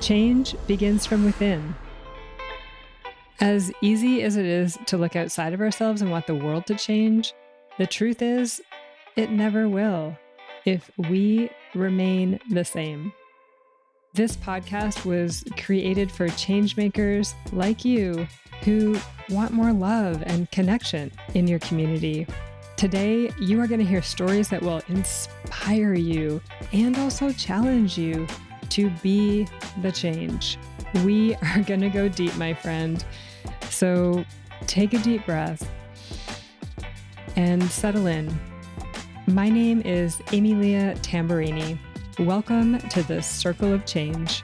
Change begins from within. As easy as it is to look outside of ourselves and want the world to change, the truth is, it never will if we remain the same. This podcast was created for changemakers like you who want more love and connection in your community. Today, you are going to hear stories that will inspire you and also challenge you to be the change. We are going to go deep, my friend. So take a deep breath and settle in. My name is Emilia Tamburini. Welcome to the Circle of Change.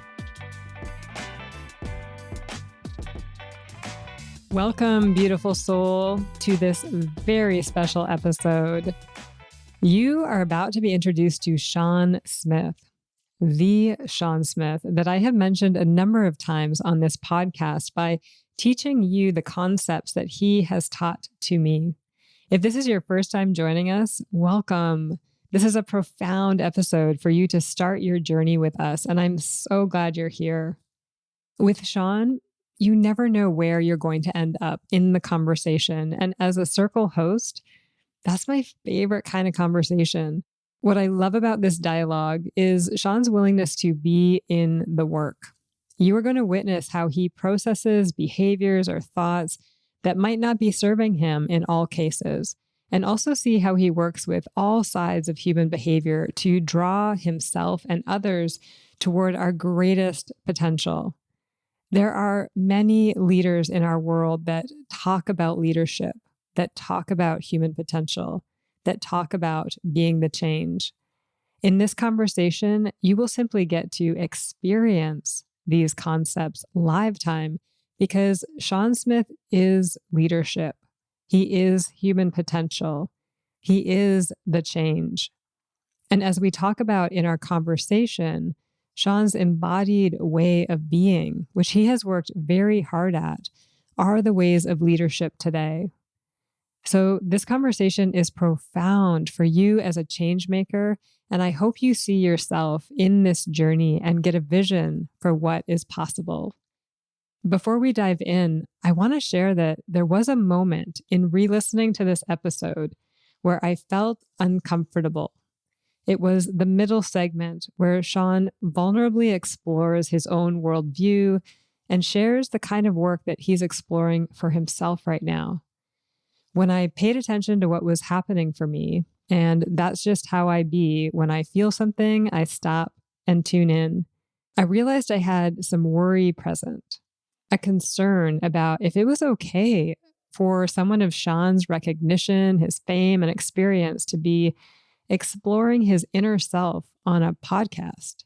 Welcome, beautiful soul, to this very special episode. You are about to be introduced to Sean Smith, the Sean Smith that I have mentioned a number of times on this podcast by teaching you the concepts that he has taught to me. If this is your first time joining us, welcome. This is a profound episode for you to start your journey with us, and I'm so glad you're here. With Sean, you never know where you're going to end up in the conversation, and as a circle host, that's my favorite kind of conversation. What I love about this dialogue is Sean's willingness to be in the work. You are going to witness how he processes behaviors or thoughts that might not be serving him in all cases, and also see how he works with all sides of human behavior to draw himself and others toward our greatest potential. There are many leaders in our world that talk about leadership, that talk about human potential, that talk about being the change. In this conversation, you will simply get to experience these concepts live time because Sean Smith is leadership. He is human potential. He is the change. And as we talk about in our conversation, Sean's embodied way of being, which he has worked very hard at, are the ways of leadership today. So this conversation is profound for you as a change maker, and I hope you see yourself in this journey and get a vision for what is possible. Before we dive in, I want to share that there was a moment in re-listening to this episode where I felt uncomfortable. It was the middle segment where Sean vulnerably explores his own worldview and shares the kind of work that he's exploring for himself right now. When I paid attention to what was happening for me, and that's just how I be, when I feel something, I stop and tune in, I realized I had some worry present, a concern about if it was okay for someone of Sean's recognition, his fame, and experience to be exploring his inner self on a podcast.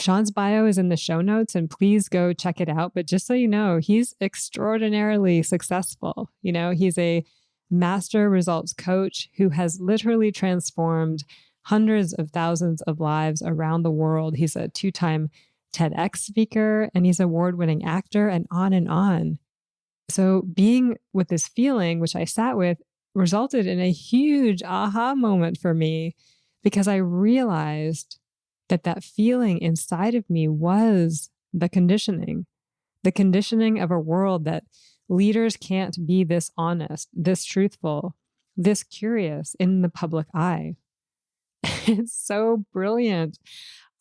Sean's bio is in the show notes, and please go check it out. But just so you know, he's extraordinarily successful. He's a master results coach who has literally transformed hundreds of thousands of lives around the world. He's a 2-time TEDx speaker, and he's an award-winning actor, and on and on. So being with this feeling, which I sat with, resulted in a huge aha moment for me because I realized that feeling inside of me was the conditioning of a world that leaders can't be this honest, this truthful, this curious in the public eye. It's so brilliant.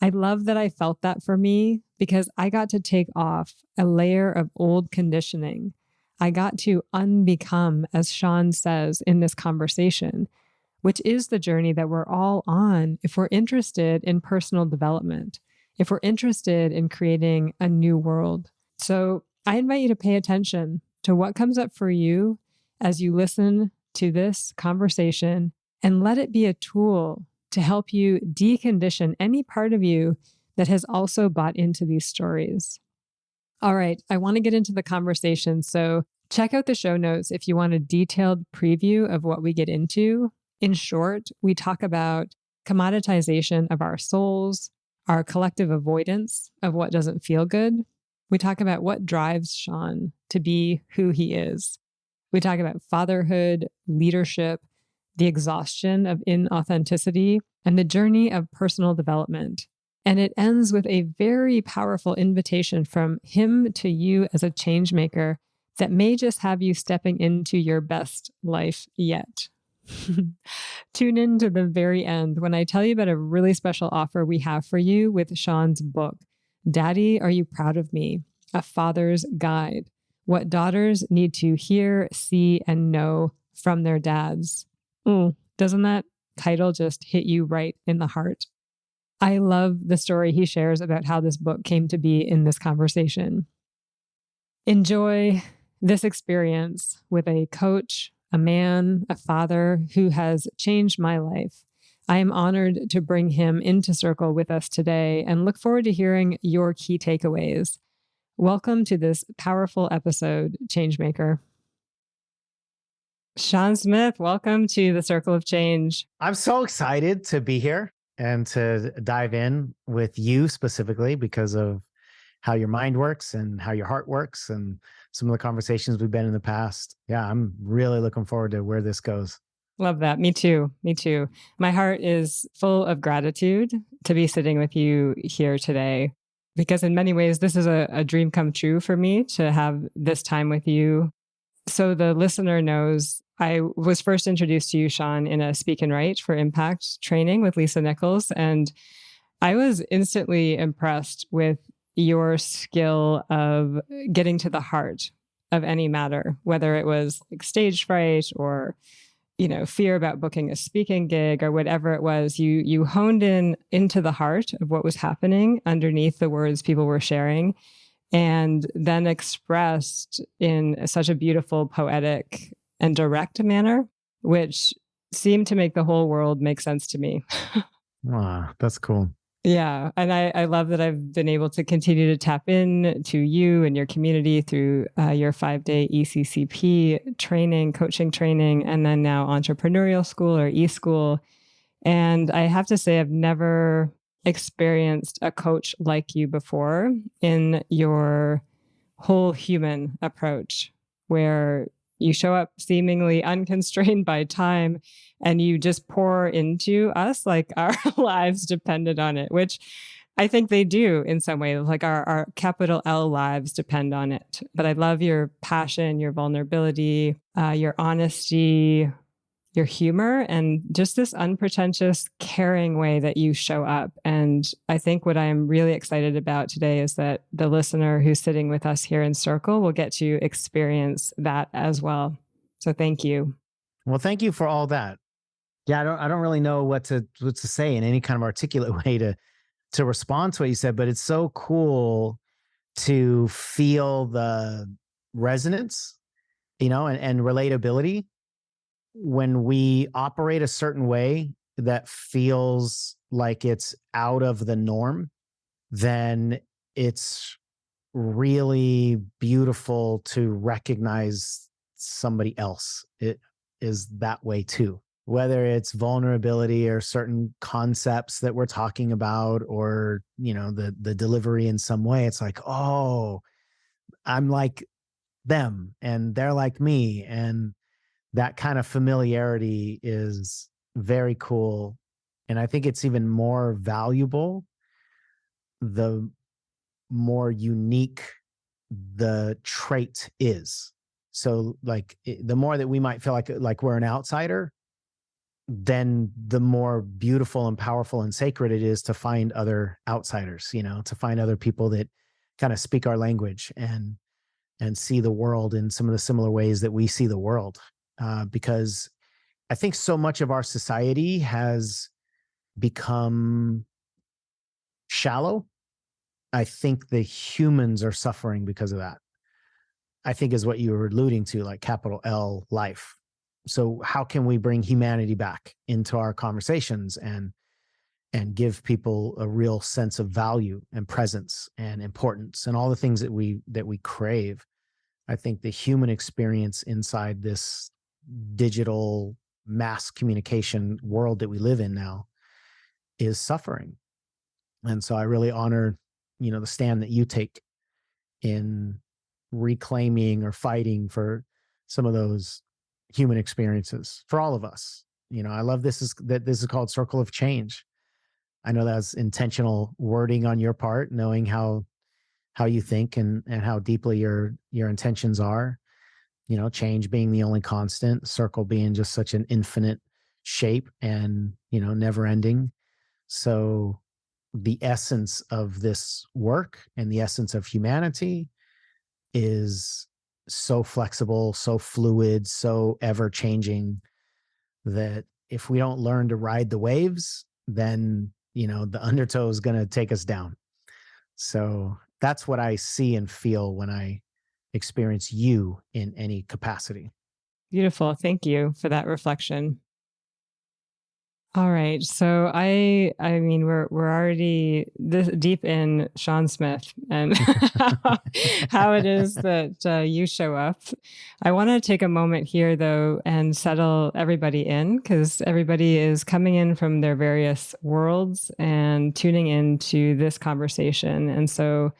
I love that I felt that for me because I got to take off a layer of old conditioning. I got to unbecome, as Sean says in this conversation, which is the journey that we're all on if we're interested in personal development, if we're interested in creating a new world. So I invite you to pay attention to what comes up for you as you listen to this conversation and let it be a tool to help you decondition any part of you that has also bought into these stories. All right, I want to get into the conversation, so check out the show notes if you want a detailed preview of what we get into. In short, we talk about commoditization of our souls, our collective avoidance of what doesn't feel good. We talk about what drives Sean to be who he is. We talk about fatherhood, leadership, the exhaustion of inauthenticity, and the journey of personal development. And it ends with a very powerful invitation from him to you as a change maker that may just have you stepping into your best life yet. Tune in to the very end when I tell you about a really special offer we have for you with Sean's book, Daddy, Are You Proud of Me? A Father's Guide. What daughters need to hear, see, and know from their dads. Doesn't that title just hit you right in the heart? I love the story he shares about how this book came to be in this conversation. Enjoy this experience with a coach, a man, a father who has changed my life. I am honored to bring him into circle with us today and look forward to hearing your key takeaways. Welcome to this powerful episode, Changemaker. Sean Smith, welcome to the Circle of Change. I'm so excited to be here and to dive in with you specifically because of how your mind works and how your heart works and some of the conversations we've been in the past. Yeah, I'm really looking forward to where this goes. Love that. Me too. Me too. My heart is full of gratitude to be sitting with you here today, because in many ways, this is a dream come true for me to have this time with you. So the listener knows I was first introduced to you, Sean, in a Speak and Write for Impact training with Lisa Nichols. And I was instantly impressed with your skill of getting to the heart of any matter, whether it was like stage fright or fear about booking a speaking gig or whatever it was. You honed into the heart of what was happening underneath the words people were sharing, and then expressed in such a beautiful, poetic, and direct manner, which seemed to make the whole world make sense to me. Wow, that's cool. Yeah. And I love that I've been able to continue to tap in to you and your community through your 5-day ECCP training, coaching training, and then now entrepreneurial school or e-school. And I have to say, I've never experienced a coach like you before in your whole human approach, where you show up seemingly unconstrained by time and you just pour into us like our lives depended on it, which I think they do in some way, like our capital L lives depend on it. But I love your passion, your vulnerability, your honesty, your humor, and just this unpretentious, caring way that you show up. And I think what I'm really excited about today is that the listener who's sitting with us here in Circle will get to experience that as well. So thank you. Well, thank you for all that. Yeah, I don't really know what to say in any kind of articulate way to respond to what you said, but it's so cool to feel the resonance, and relatability when we operate a certain way that feels like it's out of the norm. Then it's really beautiful to recognize somebody else it is that way too, whether it's vulnerability or certain concepts that we're talking about, or the delivery in some way. It's like, oh, I'm like them and they're like me, and that kind of familiarity is very cool. And I think it's even more valuable the more unique the trait is. So like the more that we might feel like we're an outsider, then the more beautiful and powerful and sacred it is to find other outsiders, to find other people that kind of speak our language and see the world in some of the similar ways that we see the world. Because I think so much of our society has become shallow. I think the humans are suffering because of that. I think is what you were alluding to, like capital L life. So how can we bring humanity back into our conversations and give people a real sense of value and presence and importance and all the things that we crave? I think the human experience inside this digital mass communication world that we live in now is suffering. And so I really honor, the stand that you take in reclaiming or fighting for some of those human experiences for all of us. I love this is called Circle of Change. I know that's intentional wording on your part, knowing how you think and how deeply your intentions are. Change being the only constant, circle being just such an infinite shape and, never ending. So the essence of this work and the essence of humanity is so flexible, so fluid, so ever changing that if we don't learn to ride the waves, then, the undertow is going to take us down. So that's what I see and feel when I experience you in any capacity. Beautiful. Thank you for that reflection. All right. So I mean we're already this deep in Sean Smith and how it is that you show up. I want to take a moment here though and settle everybody in, because everybody is coming in from their various worlds and tuning into this conversation. And so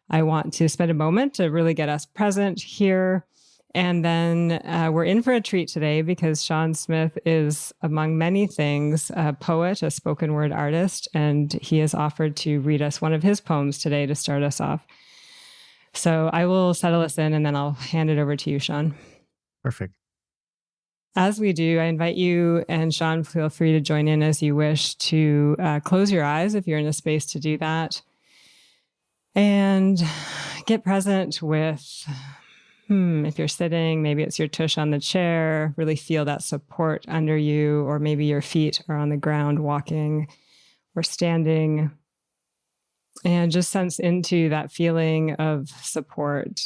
I want to spend a moment to really get us present here. And then we're in for a treat today because Sean Smith is, among many things, a poet, a spoken word artist, and he has offered to read us one of his poems today to start us off. So I will settle us in and then I'll hand it over to you, Sean. Perfect. As we do, I invite you, and Sean, feel free to join in as you wish, to close your eyes if you're in a space to do that. And get present with, if you're sitting, maybe it's your tush on the chair, really feel that support under you, or maybe your feet are on the ground walking or standing. And just sense into that feeling of support.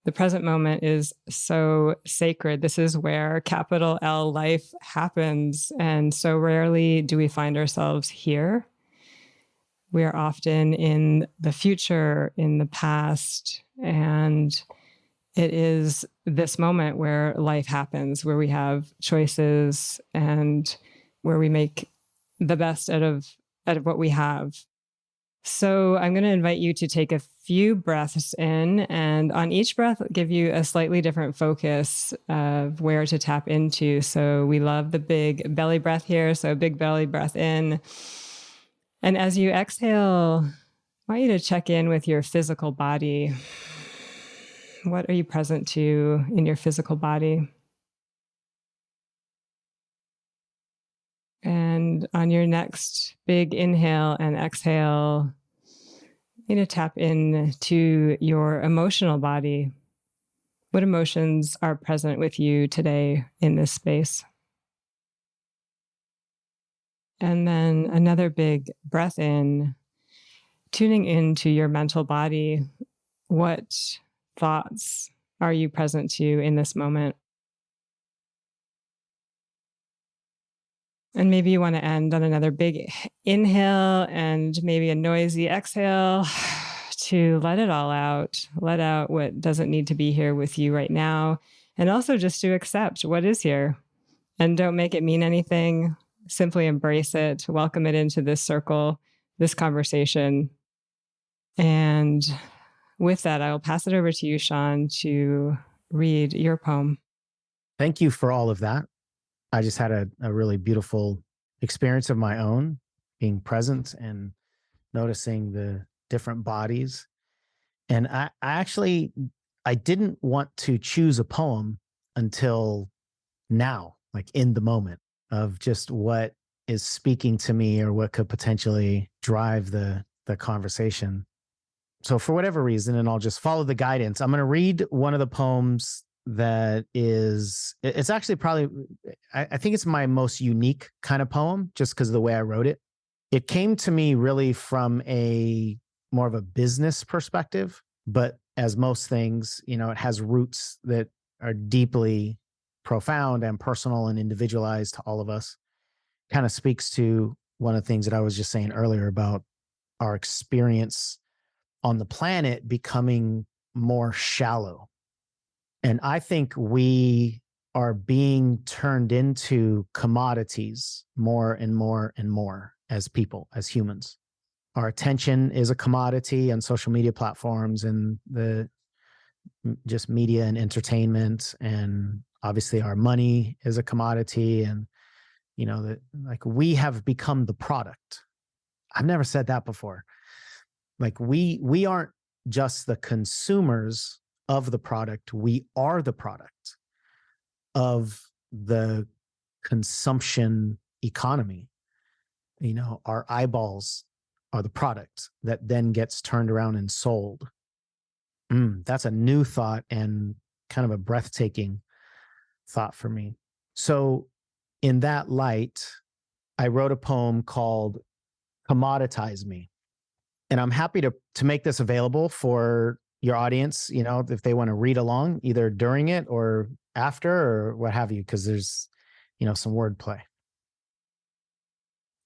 The present moment is so sacred. This is where capital L life happens. And so rarely do we find ourselves here. We are often in the future, in the past, and it is this moment where life happens, where we have choices and where we make the best out of what we have. So I'm going to invite you to take a few breaths in, and on each breath, give you a slightly different focus of where to tap into. So we love the big belly breath here. So big belly breath in. And as you exhale, I want you to check in with your physical body. What are you present to in your physical body? And on your next big inhale and exhale, you need to tap into your emotional body. What emotions are present with you today in this space? And then another big breath in, tuning into your mental body. What thoughts are you present to in this moment? And maybe you want to end on another big inhale and maybe a noisy exhale to let it all out. Let out what doesn't need to be here with you right now. And also just to accept what is here. And don't make it mean anything. Simply embrace it. Welcome it into this circle, this conversation. And with that, I will pass it over to you, Sean, to read your poem. Thank you for all of that. I just had a really beautiful experience of my own, being present and noticing the different bodies. And I didn't want to choose a poem until now, like in the moment of just what is speaking to me or what could potentially drive the conversation. So for whatever reason, and I'll just follow the guidance, I'm going to read one of the poems that it's actually probably, I think it's my most unique kind of poem just because of the way I wrote it. It came to me really from a more of a business perspective, but as most things, it has roots that are deeply profound and personal and individualized to all of us. Kind of speaks to one of the things that I was just saying earlier about our experience on the planet becoming more shallow. And I think we are being turned into commodities more and more and more as people, as humans. Our attention is a commodity on social media platforms and the just media and entertainment. And obviously our money is a commodity, and that like we have become the product. I've never said that before. Like we aren't just the consumers of the product, we are the product of the consumption economy. Our eyeballs are the product that then gets turned around and sold. That's a new thought and kind of a breathtaking thought for me. So in that light, I wrote a poem called Commoditize Me. And I'm happy to make this available for your audience, if they want to read along either during it or after or what have you, because there's, some wordplay.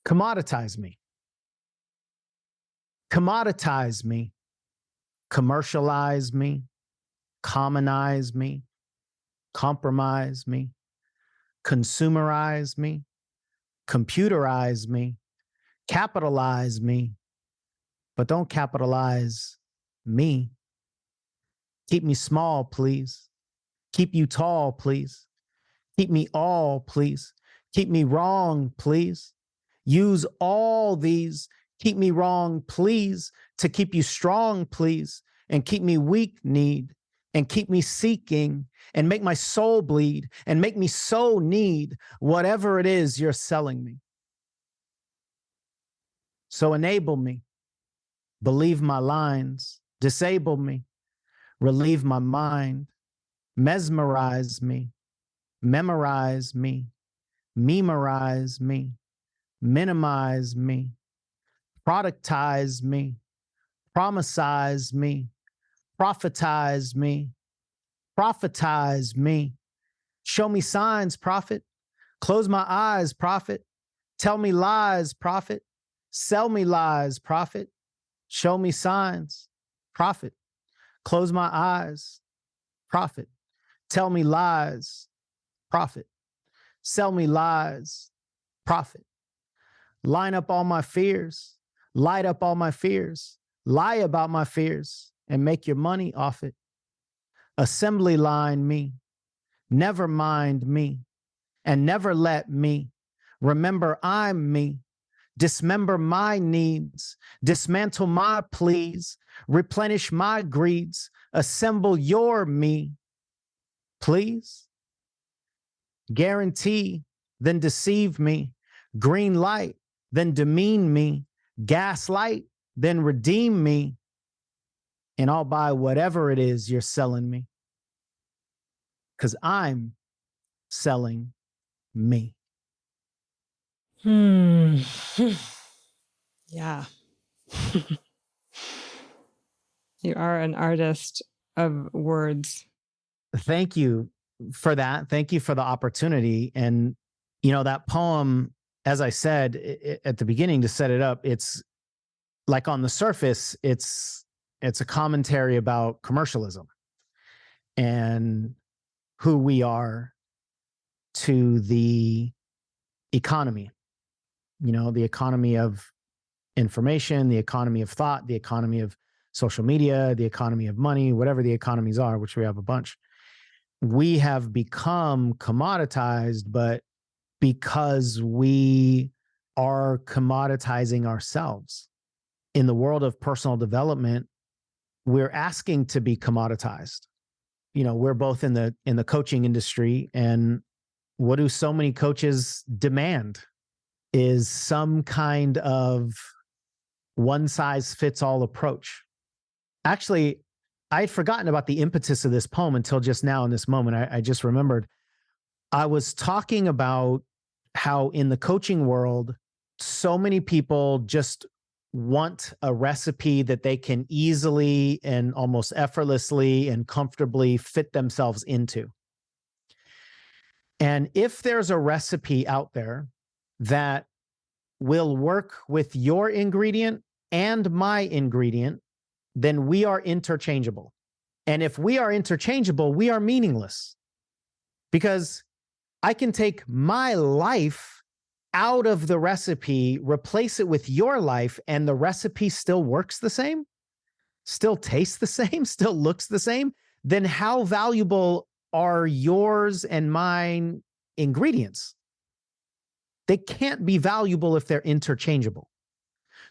Commoditize me. Commoditize me. Commercialize me. Commonize me. Compromise me. Consumerize me. Computerize me. Capitalize me. But don't capitalize me. Keep me small, please. Keep you tall, please. Keep me all, please. Keep me wrong, please. Use all these. Keep me wrong, please. To keep you strong, please. And keep me weak, need. And keep me seeking. And make my soul bleed. And make me so need whatever it is you're selling me. So enable me. Believe my lines. Disable me. Relieve my mind. Mesmerize me. Memorize me. Memorize me. Minimize me. Productize me. Promisize me. Profitize me. Profitize me. Show me signs, prophet. Close my eyes, prophet. Tell me lies, prophet. Sell me lies, prophet. Show me signs, prophet. Close my eyes, prophet. Tell me lies, prophet. Sell me lies, prophet. Line up all my fears. Light up all my fears. Lie about my fears and make your money off it. Assembly line me. Never mind me. And never let me. Remember I'm me. Dismember my needs. Dismantle my pleas. Replenish my greeds. Assemble your me. Please. Guarantee, then deceive me. Green light, then demean me. Gaslight, then redeem me. And I'll buy whatever it is you're selling me. Because I'm selling me. Yeah. You are an artist of words. Thank you for that. Thank you for the opportunity. And, that poem, as I said at the beginning to set it up, it's like on the surface, it's a commentary about commercialism and who we are to the economy, the economy of information, the economy of thought, the economy of social media, the economy of money, whatever the economies are, which we have a bunch. We have become commoditized, but because we are commoditizing ourselves. In the world of personal development, we're asking to be commoditized. We're both in the coaching industry, and what do so many coaches demand is some kind of one-size-fits-all approach. Actually, I had forgotten about the impetus of this poem until just now in this moment. I just remembered. I was talking about how in the coaching world, so many people just want a recipe that they can easily and almost effortlessly and comfortably fit themselves into. And if there's a recipe out there that will work with your ingredient and my ingredient, then we are interchangeable. And if we are interchangeable, we are meaningless. Because I can take my life out of the recipe, replace it with your life, and the recipe still works the same, still tastes the same, still looks the same. Then how valuable are yours and mine ingredients? They can't be valuable if they're interchangeable.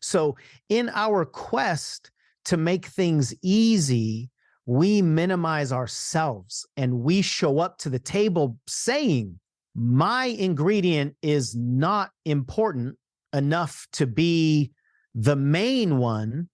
So in our quest to make things easy, we minimize ourselves and we show up to the table saying, my ingredient is not important enough to be the main one.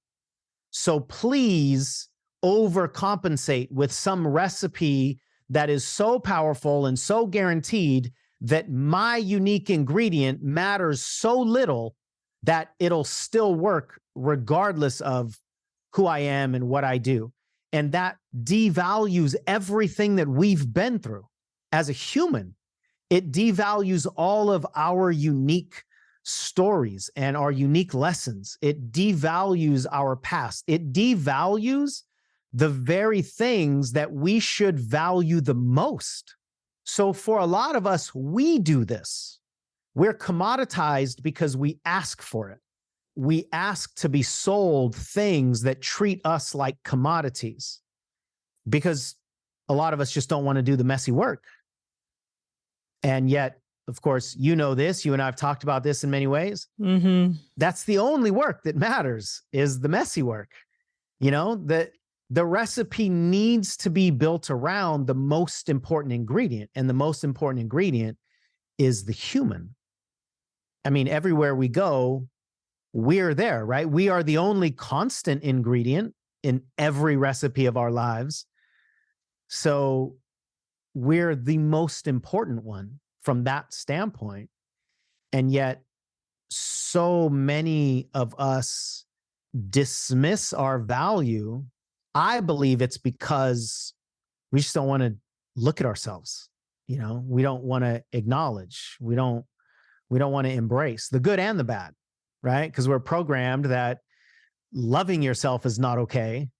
So please overcompensate with some recipe that is so powerful and so guaranteed that my unique ingredient matters so little that it'll still work regardless of who I am and what I do. And that devalues everything that we've been through as a human. It devalues all of our unique stories and our unique lessons. It devalues our past. It devalues the very things that we should value the most. So for a lot of us, we do this. We're commoditized because we ask for it. We ask to be sold things that treat us like commodities because a lot of us just don't want to do the messy work. And yet, of course, you know this, you and I have talked about this in many ways. Mm-hmm. That's the only work that matters is the messy work. You know, the recipe needs to be built around the most important ingredient. And the most important ingredient is the human. I mean, everywhere we go, we're there, right? We are the only constant ingredient in every recipe of our lives. So we're the most important one from that standpoint. And yet, so many of us dismiss our value. I believe it's because we just don't want to look at ourselves. You know, we don't want to acknowledge. We don't want to embrace the good and the bad, right? Because we're programmed that loving yourself is not okay.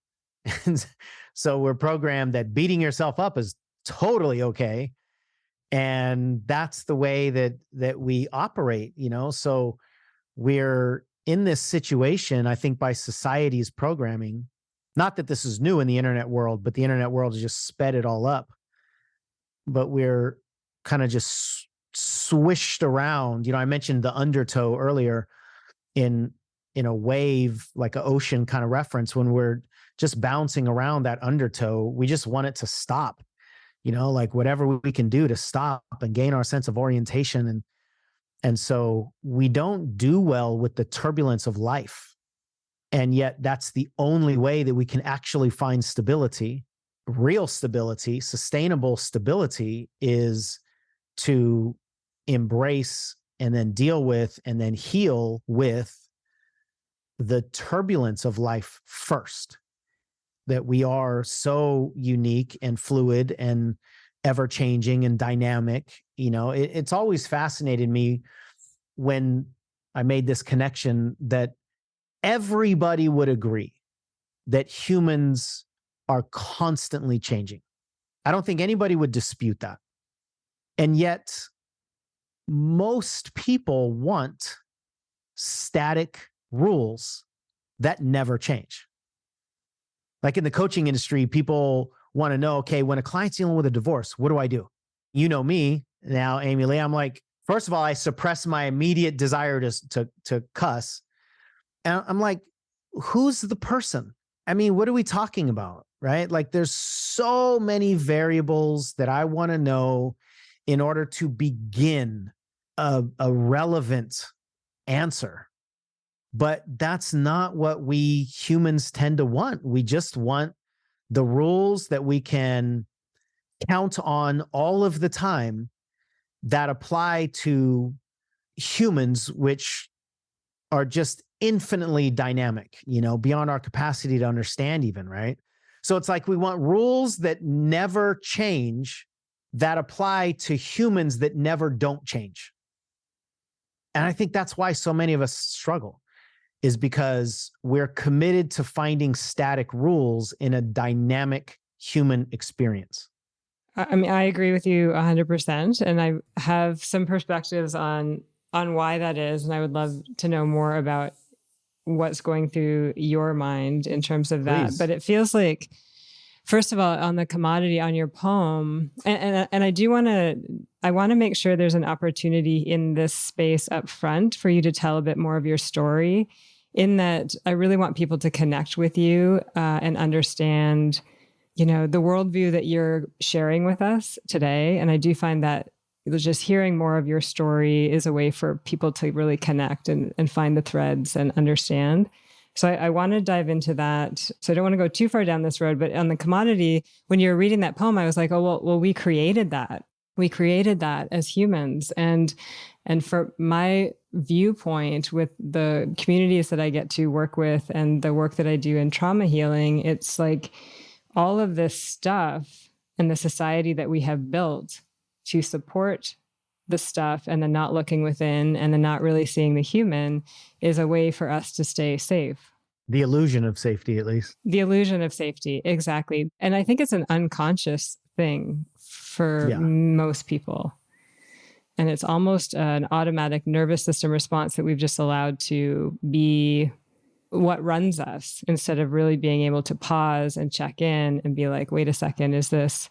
And so we're programmed that beating yourself up is totally okay. And that's the way that we operate, you know? So we're in this situation, I think, by society's programming. Not that this is new in the internet world, but the internet world has just sped it all up. But we're kind of just swished around. You know, I mentioned the undertow earlier in a wave, like an ocean kind of reference. When we're just bouncing around that undertow, we just want it to stop. You know, like whatever we can do to stop and gain our sense of orientation. And so we don't do well with the turbulence of life. And yet that's the only way that we can actually find stability. Real stability, sustainable stability, is to embrace and then deal with and then heal with the turbulence of life first. That we are so unique and fluid and ever-changing and dynamic. You know, it's always fascinated me when I made this connection that everybody would agree that humans are constantly changing. I don't think anybody would dispute that. And yet, most people want static rules that never change. Like in the coaching industry, people want to know, okay, when a client's dealing with a divorce, what do I do? You know me now, Amy Lee. I'm like, first of all, I suppress my immediate desire to cuss. And I'm like, who's the person? I mean, what are we talking about, right? Like there's so many variables that I want to know in order to begin a relevant answer. But that's not what we humans tend to want. We just want the rules that we can count on all of the time that apply to humans, which are just infinitely dynamic, you know, beyond our capacity to understand even, right? So it's like we want rules that never change that apply to humans that never don't change. And I think that's why so many of us struggle, is because we're committed to finding static rules in a dynamic human experience. I mean, I agree with you 100%. And I have some perspectives on why that is. And I would love to know more about what's going through your mind in terms of that. Please. But it feels like First of all, on the commodity on your poem, and I want to make sure there's an opportunity in this space up front for you to tell a bit more of your story, in that I really want people to connect with you and understand, the worldview that you're sharing with us today. And I do find that just hearing more of your story is a way for people to really connect and find the threads and understand. So I want to dive into that. So I don't want to go too far down this road, but on the commodity, when you were reading that poem, I was like, oh, well, we created that. We created that as humans. And for my viewpoint with the communities that I get to work with and the work that I do in trauma healing, it's like all of this stuff and the society that we have built to support the stuff and the not looking within and the not really seeing the human is a way for us to stay safe. The illusion of safety, at least. The illusion of safety, exactly. And I think it's an unconscious thing for most people. And it's almost an automatic nervous system response that we've just allowed to be what runs us, instead of really being able to pause and check in and be like, wait a second, is this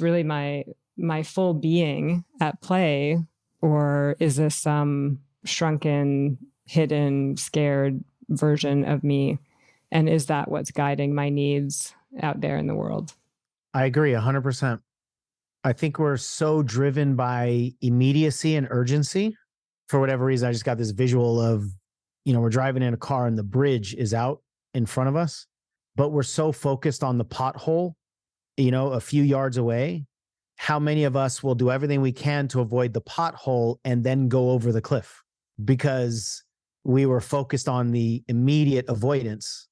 really my full being at play, or is this some shrunken, hidden, scared version of me? And is that what's guiding my needs out there in the world? I agree 100%. I think we're so driven by immediacy and urgency. For whatever reason, I just got this visual of, we're driving in a car and the bridge is out in front of us, but we're so focused on the pothole, a few yards away. How many of us will do everything we can to avoid the pothole and then go over the cliff because we were focused on the immediate avoidance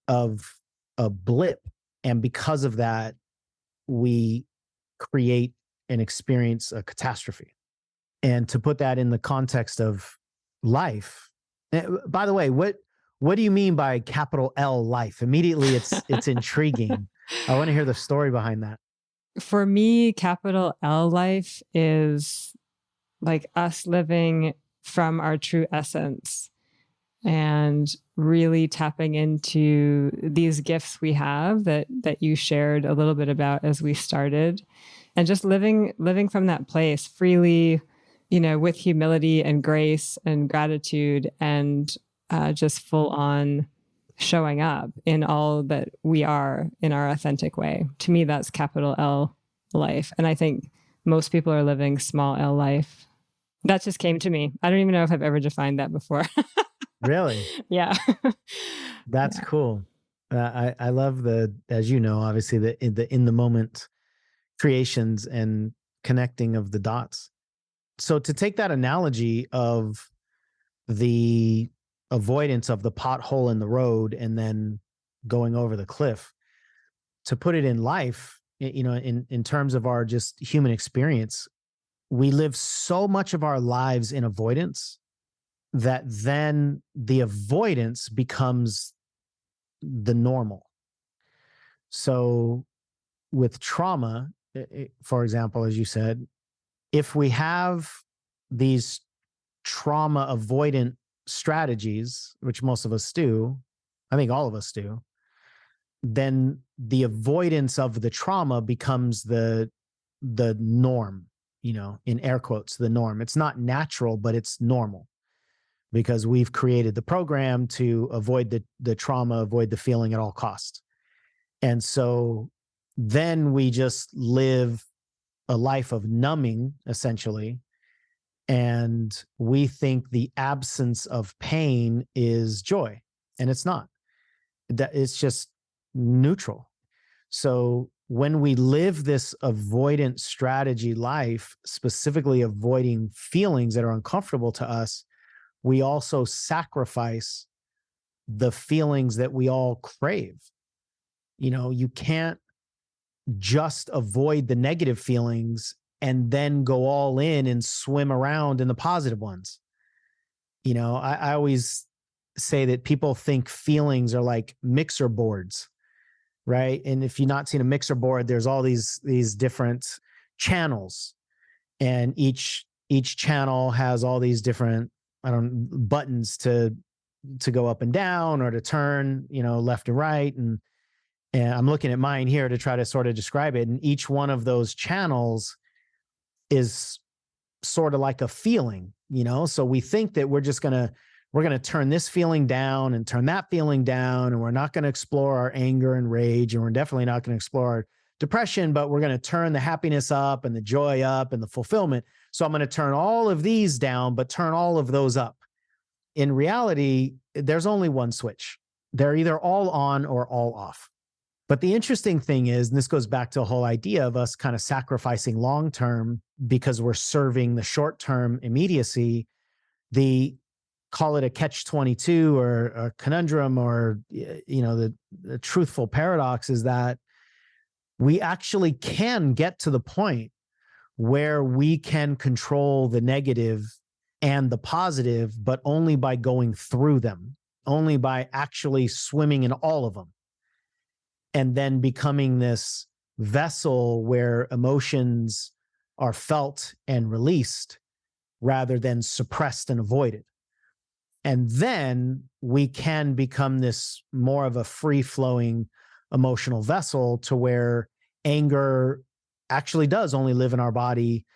of a blip. And because of that, we create and experience a catastrophe. And to put that in the context of life, by the way, what do you mean by capital L life? Immediately, it's intriguing. I want to hear the story behind that. For me, capital L life is like us living from our true essence and really tapping into these gifts we have that you shared a little bit about as we started, and just living from that place freely, with humility and grace and gratitude, and just full on showing up in all that we are in our authentic way. To me, that's capital L life. And I think most people are living small L life. That just came to me. I don't even know if I've ever defined that before. Really? Yeah. That's cool. I love as you know, obviously the in the moment creations and connecting of the dots. So to take that analogy of the avoidance of the pothole in the road and then going over the cliff, to put it in life, in terms of our just human experience, we live so much of our lives in avoidance that then the avoidance becomes the normal. So with trauma, for example, as you said, if we have these trauma avoidant strategies, which most of us do, I think all of us do, then the avoidance of the trauma becomes the norm, in air quotes, the norm. It's not natural, but it's normal because we've created the program to avoid the trauma, avoid the feeling at all costs. And so then we just live a life of numbing, essentially. And we think the absence of pain is joy. And it's not. It's just neutral. So when we live this avoidant strategy life, specifically avoiding feelings that are uncomfortable to us, we also sacrifice the feelings that we all crave. You can't just avoid the negative feelings and then go all in and swim around in the positive ones. I always say that people think feelings are like mixer boards, right? And if you've not seen a mixer board, there's all these different channels, and each channel has all these different buttons to go up and down or to turn, left and right. And I'm looking at mine here to try to sort of describe it. And each one of those channels is sort of like a feeling, So we think that we're going to turn this feeling down and turn that feeling down. And we're not going to explore our anger and rage. And we're definitely not going to explore our depression, but we're going to turn the happiness up and the joy up and the fulfillment. So I'm going to turn all of these down, but turn all of those up. In reality, there's only one switch. They're either all on or all off. But the interesting thing is, and this goes back to the whole idea of us kind of sacrificing long-term because we're serving the short-term immediacy, call it a catch-22 or a conundrum or, the truthful paradox is that we actually can get to the point where we can control the negative and the positive, but only by going through them, only by actually swimming in all of them. And then becoming this vessel where emotions are felt and released rather than suppressed and avoided. And then we can become this more of a free-flowing emotional vessel to where anger actually does only live in our body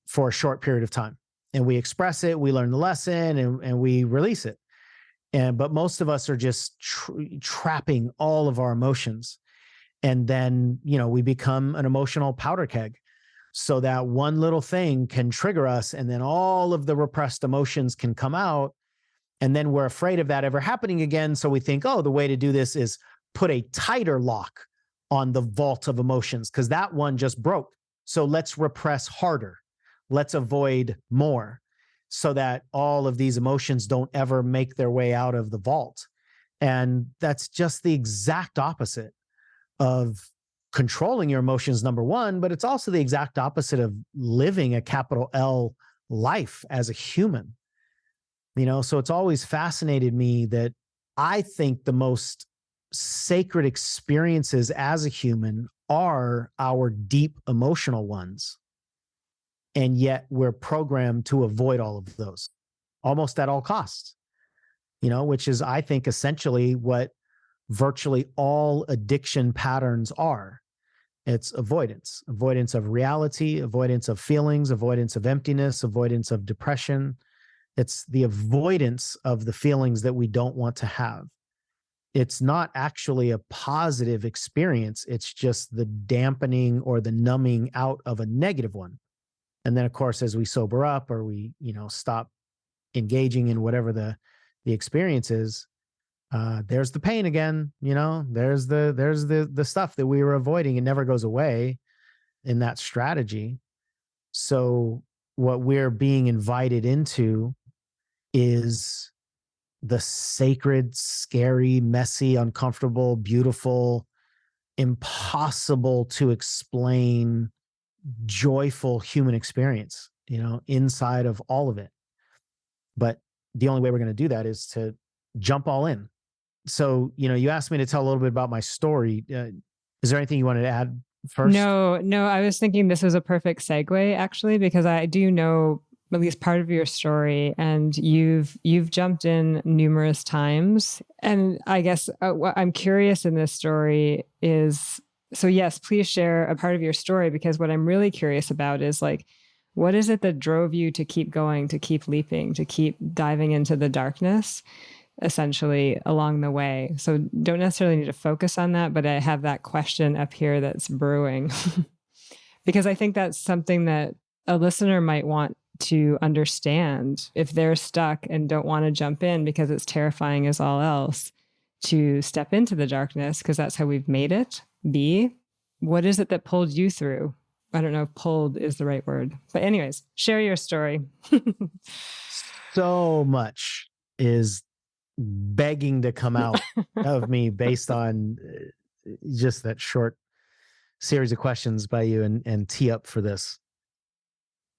for a short period of time. And we express it, we learn the lesson, and we release it. But most of us are just trapping all of our emotions. And then, we become an emotional powder keg so that one little thing can trigger us and then all of the repressed emotions can come out. And then we're afraid of that ever happening again. So we think, the way to do this is put a tighter lock on the vault of emotions because that one just broke. So let's repress harder. Let's avoid more so that all of these emotions don't ever make their way out of the vault. And that's just the exact opposite of controlling your emotions, number one, but it's also the exact opposite of living a capital L life as a human. So it's always fascinated me that I think the most sacred experiences as a human are our deep emotional ones. And yet we're programmed to avoid all of those almost at all costs, which is, I think, essentially what virtually all addiction patterns are. It's avoidance of reality, avoidance of feelings, avoidance of emptiness, avoidance of depression. It's the avoidance of the feelings that we don't want to have. It's not actually a positive experience. It's just the dampening or the numbing out of a negative one. And then, of course, as we sober up or we, stop engaging in whatever the experience is, there's the pain again. There's the stuff that we were avoiding. It never goes away in that strategy. So what we're being invited into is the sacred, scary, messy, uncomfortable, beautiful, impossible to explain, joyful human experience, inside of all of it. But the only way we're going to do that is to jump all in. So, you asked me to tell a little bit about my story. Is there anything you wanted to add first? No, I was thinking this is a perfect segue actually, because I do know at least part of your story and you've jumped in numerous times. And I guess what I'm curious in this story is, so yes, please share a part of your story, because what I'm really curious about is like, what is it that drove you to keep going, to keep leaping, to keep diving into the darkness, essentially along the way? So don't necessarily need to focus on that, but I have that question up here that's brewing because I think that's something that a listener might want to understand if they're stuck and don't want to jump in because it's terrifying as all else to step into the darkness, because that's how we've made it be. What is it that pulled you through? I don't know if pulled is the right word, but anyways, share your story. So much is begging to come out of me based on just that short series of questions by you and tee up for this.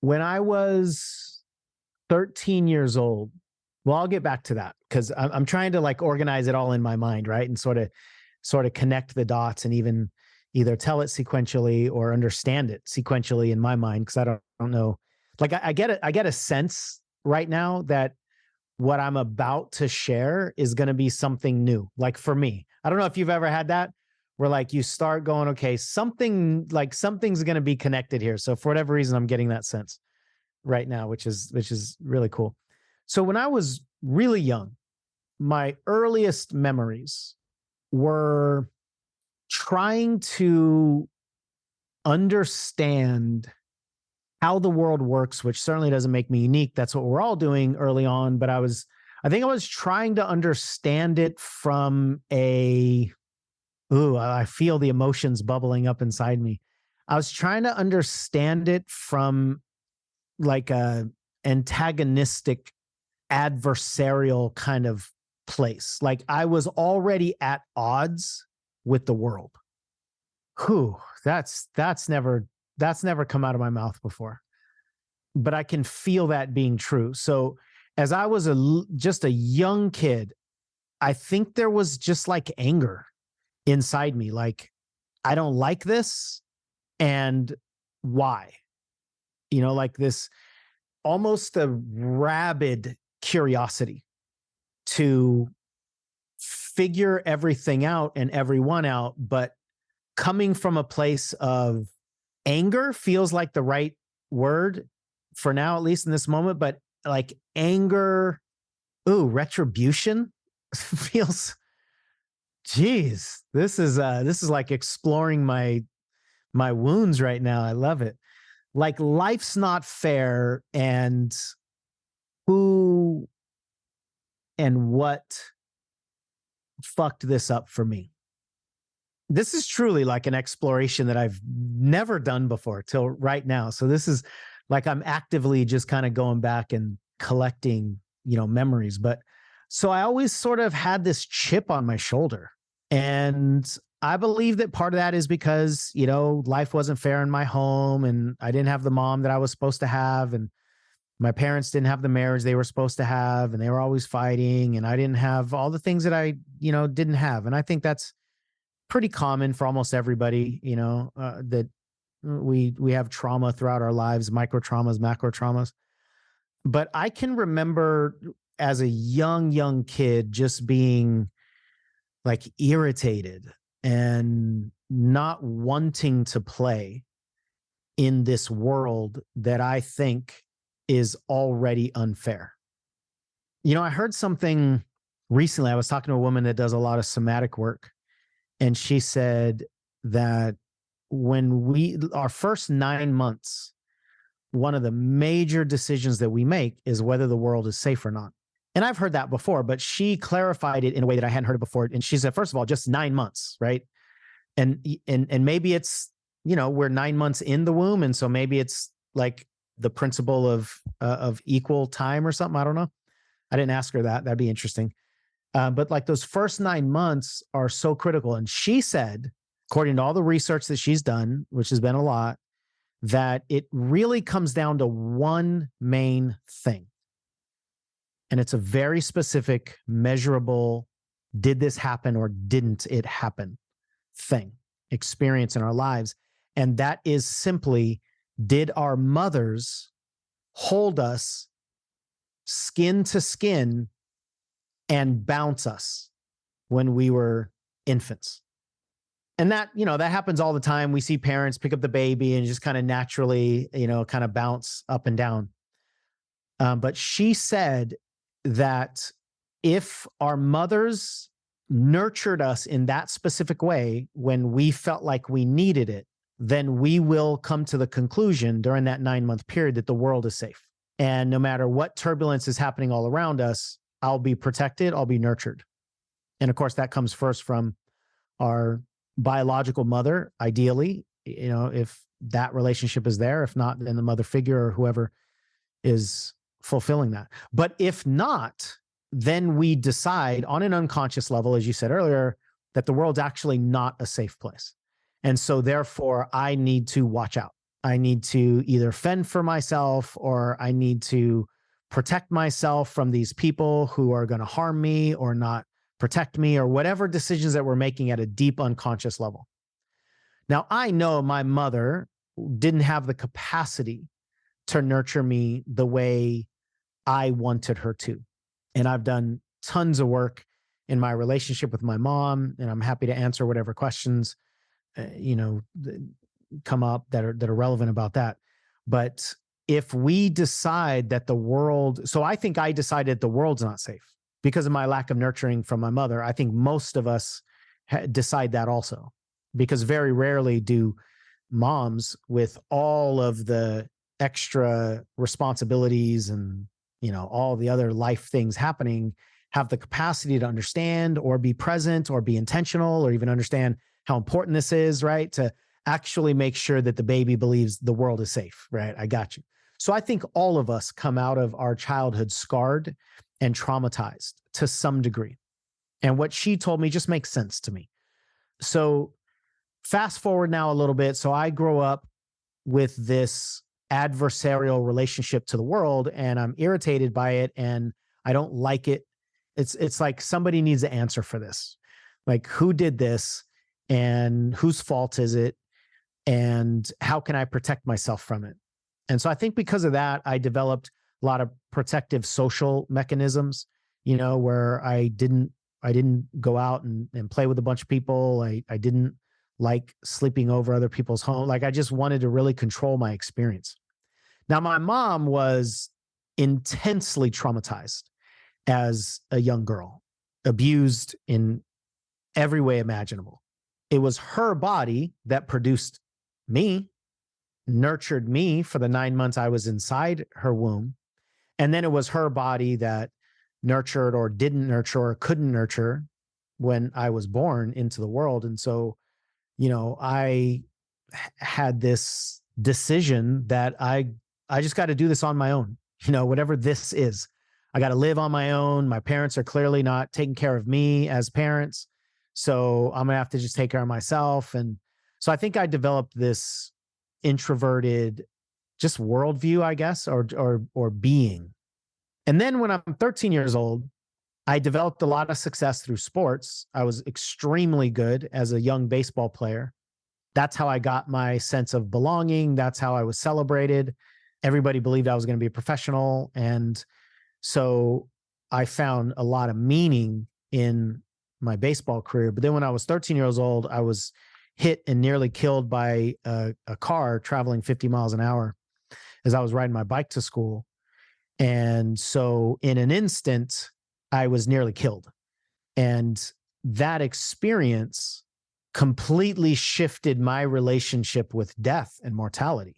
When I was 13 years old, well, I'll get back to that because I'm trying to like organize it all in my mind, right? And sort of connect the dots and even either tell it sequentially or understand it sequentially in my mind, because I don't know. Like I get it. I get a sense right now that what I'm about to share is going to be something new. Like for me, I don't know if you've ever had that where like you start going, okay, something's going to be connected here. So for whatever reason, I'm getting that sense right now, which is really cool. So when I was really young, my earliest memories were trying to understand how the world works, which certainly doesn't make me unique. That's what we're all doing early on. But I think I was trying to understand it from I feel the emotions bubbling up inside me. I was trying to understand it from like a antagonistic, adversarial kind of place. Like I was already at odds with the world. That's never come out of my mouth before. But I can feel that being true. So as I was just a young kid, I think there was just like anger inside me. Like, I don't like this. And why? Like this almost a rabid curiosity to figure everything out and everyone out, but coming from a place of anger feels like the right word for now, at least in this moment, but like anger, retribution feels, geez, this is like exploring my wounds right now. I love it. Like life's not fair, and who and what fucked this up for me. This is truly like an exploration that I've never done before till right now. So this is like I'm actively just kind of going back and collecting, memories. But so I always sort of had this chip on my shoulder. And I believe that part of that is because, life wasn't fair in my home, and I didn't have the mom that I was supposed to have. And my parents didn't have the marriage they were supposed to have, and they were always fighting. And I didn't have all the things that I, didn't have. And I think that's pretty common for almost everybody, that we have trauma throughout our lives, micro traumas, macro traumas. But I can remember as a young kid just being like irritated and not wanting to play in this world that I think is already unfair. I heard something recently. I was talking to a woman that does a lot of somatic work, and she said that when our first 9 months, one of the major decisions that we make is whether the world is safe or not. And I've heard that before, but she clarified it in a way that I hadn't heard it before. And she said, first of all, just 9 months, right? And maybe it's, we're 9 months in the womb. And so maybe it's like the principle of equal time or something. I don't know. I didn't ask her that. That'd be interesting. But like those first 9 months are so critical. And she said, according to all the research that she's done, which has been a lot, that it really comes down to one main thing. And it's a very specific, measurable, did this happen or didn't it happen thing, experience in our lives. And that is simply, did our mothers hold us skin to skin and bounce us when we were infants? And that, that happens all the time. We see parents pick up the baby and just kind of naturally, kind of bounce up and down. But she said that if our mothers nurtured us in that specific way when we felt like we needed it, then we will come to the conclusion during that 9-month period that the world is safe. And no matter what turbulence is happening all around us, I'll be protected, I'll be nurtured. And of course, that comes first from our biological mother, ideally, if that relationship is there. If not, then the mother figure or whoever is fulfilling that. But if not, then we decide on an unconscious level, as you said earlier, that the world's actually not a safe place. And so therefore, I need to watch out. I need to either fend for myself, or I need to protect myself from these people who are going to harm me or not protect me, or whatever decisions that we're making at a deep unconscious level. Now, I know my mother didn't have the capacity to nurture me the way I wanted her to. And I've done tons of work in my relationship with my mom, and I'm happy to answer whatever questions, come up that are relevant about that. But if we decide that the world, so I think I decided the world's not safe because of my lack of nurturing from my mother. I think most of us decide that also, because very rarely do moms with all of the extra responsibilities and all the other life things happening have the capacity to understand or be present or be intentional or even understand how important this is, right? To actually make sure that the baby believes the world is safe, right? I got you. So I think all of us come out of our childhood scarred and traumatized to some degree. And what she told me just makes sense to me. So fast forward now a little bit. So I grow up with this adversarial relationship to the world, and I'm irritated by it, and I don't like it. It's like somebody needs to answer for this. Like, who did this, and whose fault is it, and how can I protect myself from it? And so I think because of that, I developed a lot of protective social mechanisms, where I didn't go out and play with a bunch of people. I didn't like sleeping over other people's home. Like, I just wanted to really control my experience. Now, my mom was intensely traumatized as a young girl, abused in every way imaginable. It was her body that produced me, nurtured me for the 9 months I was inside her womb. And then it was her body that nurtured or didn't nurture or couldn't nurture when I was born into the world. And so, I had this decision that I just got to do this on my own, whatever this is. I got to live on my own. My parents are clearly not taking care of me as parents. So I'm going to have to just take care of myself. And so I think I developed this introverted just worldview, I guess, or being. And then when I'm 13 years old, I developed a lot of success through sports. I was extremely good as a young baseball player. That's how I got my sense of belonging. That's how I was celebrated. Everybody believed I was going to be a professional. And so I found a lot of meaning in my baseball career. But then when I was 13 years old, I was hit and nearly killed by a car traveling 50 miles an hour as I was riding my bike to school. And so in an instant, I was nearly killed. And that experience completely shifted my relationship with death and mortality.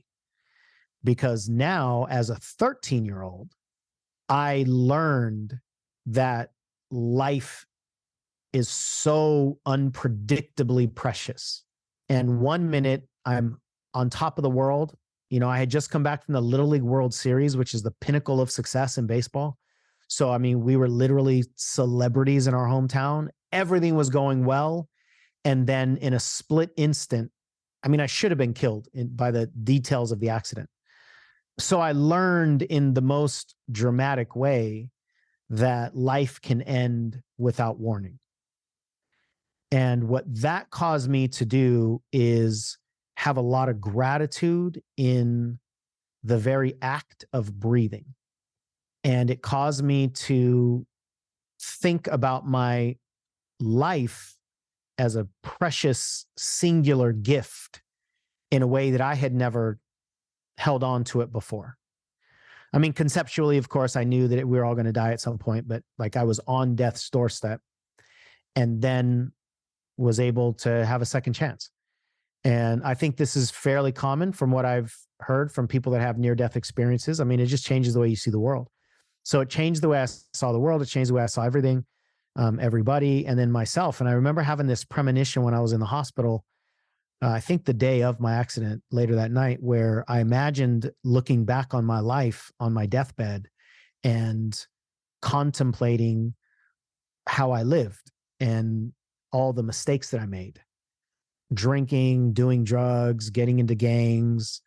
Because now, as a 13-year-old, I learned that life is so unpredictably precious. And 1 minute I'm on top of the world. I had just come back from the Little League World Series, which is the pinnacle of success in baseball. So, I mean, we were literally celebrities in our hometown. Everything was going well. And then in a split instant, I should have been killed by the details of the accident. So I learned in the most dramatic way that life can end without warning. And what that caused me to do is have a lot of gratitude in the very act of breathing. And it caused me to think about my life as a precious singular gift in a way that I had never held on to it before. Conceptually, of course, I knew that we were all going to die at some point, but like I was on death's doorstep and then was able to have a second chance. And I think this is fairly common from what I've heard from people that have near-death experiences. It just changes the way you see the world. So it changed the way I saw the world. It changed the way I saw everything, everybody, and then myself. And I remember having this premonition when I was in the hospital, I think the day of my accident later that night, where I imagined looking back on my life on my deathbed and contemplating how I lived and all the mistakes that I made. Drinking, doing drugs, getting into gangs,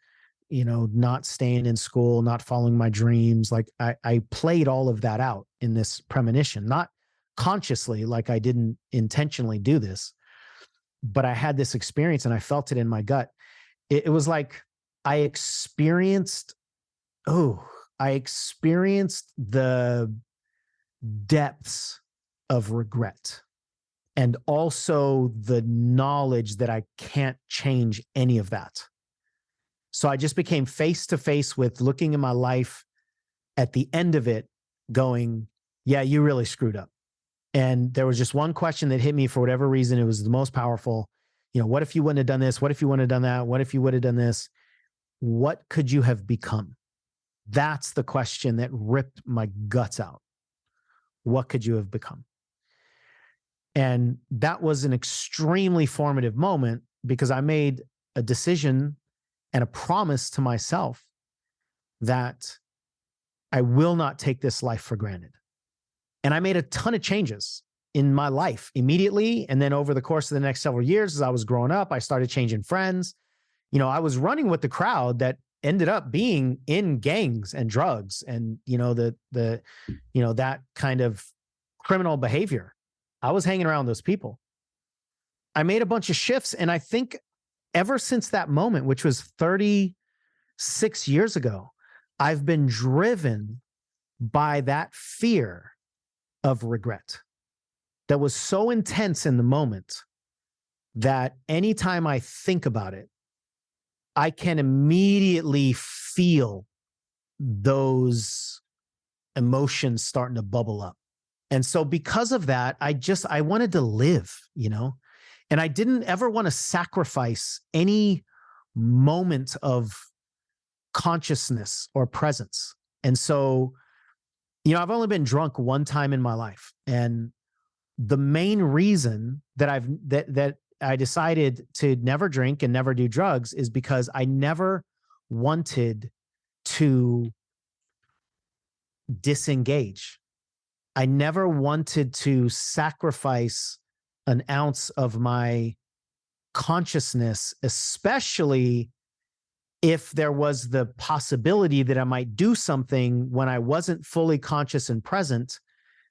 not staying in school, not following my dreams. Like I played all of that out in this premonition, not consciously, like I didn't intentionally do this, but I had this experience and I felt it in my gut. It was like I experienced the depths of regret, and also the knowledge that I can't change any of that. So I just became face to face with looking at my life at the end of it going, yeah, you really screwed up. And there was just one question that hit me for whatever reason. It was the most powerful. What if you wouldn't have done this? What if you wouldn't have done that? What if you would have done this? What could you have become? That's the question that ripped my guts out. What could you have become? And that was an extremely formative moment because I made a decision and a promise to myself that I will not take this life for granted. And I made a ton of changes in my life immediately. And then over the course of the next several years, as I was growing up, I started changing friends. I was running with the crowd that ended up being in gangs and drugs and, that kind of criminal behavior. I was hanging around those people. I made a bunch of shifts. And I think ever since that moment, which was 36 years ago, I've been driven by that fear of regret that was so intense in the moment that anytime I think about it, I can immediately feel those emotions starting to bubble up. And so because of that, I wanted to live, and I didn't ever want to sacrifice any moment of consciousness or presence. And so, I've only been drunk one time in my life. And the main reason that that I decided to never drink and never do drugs is because I never wanted to disengage. I never wanted to sacrifice an ounce of my consciousness, especially if there was the possibility that I might do something when I wasn't fully conscious and present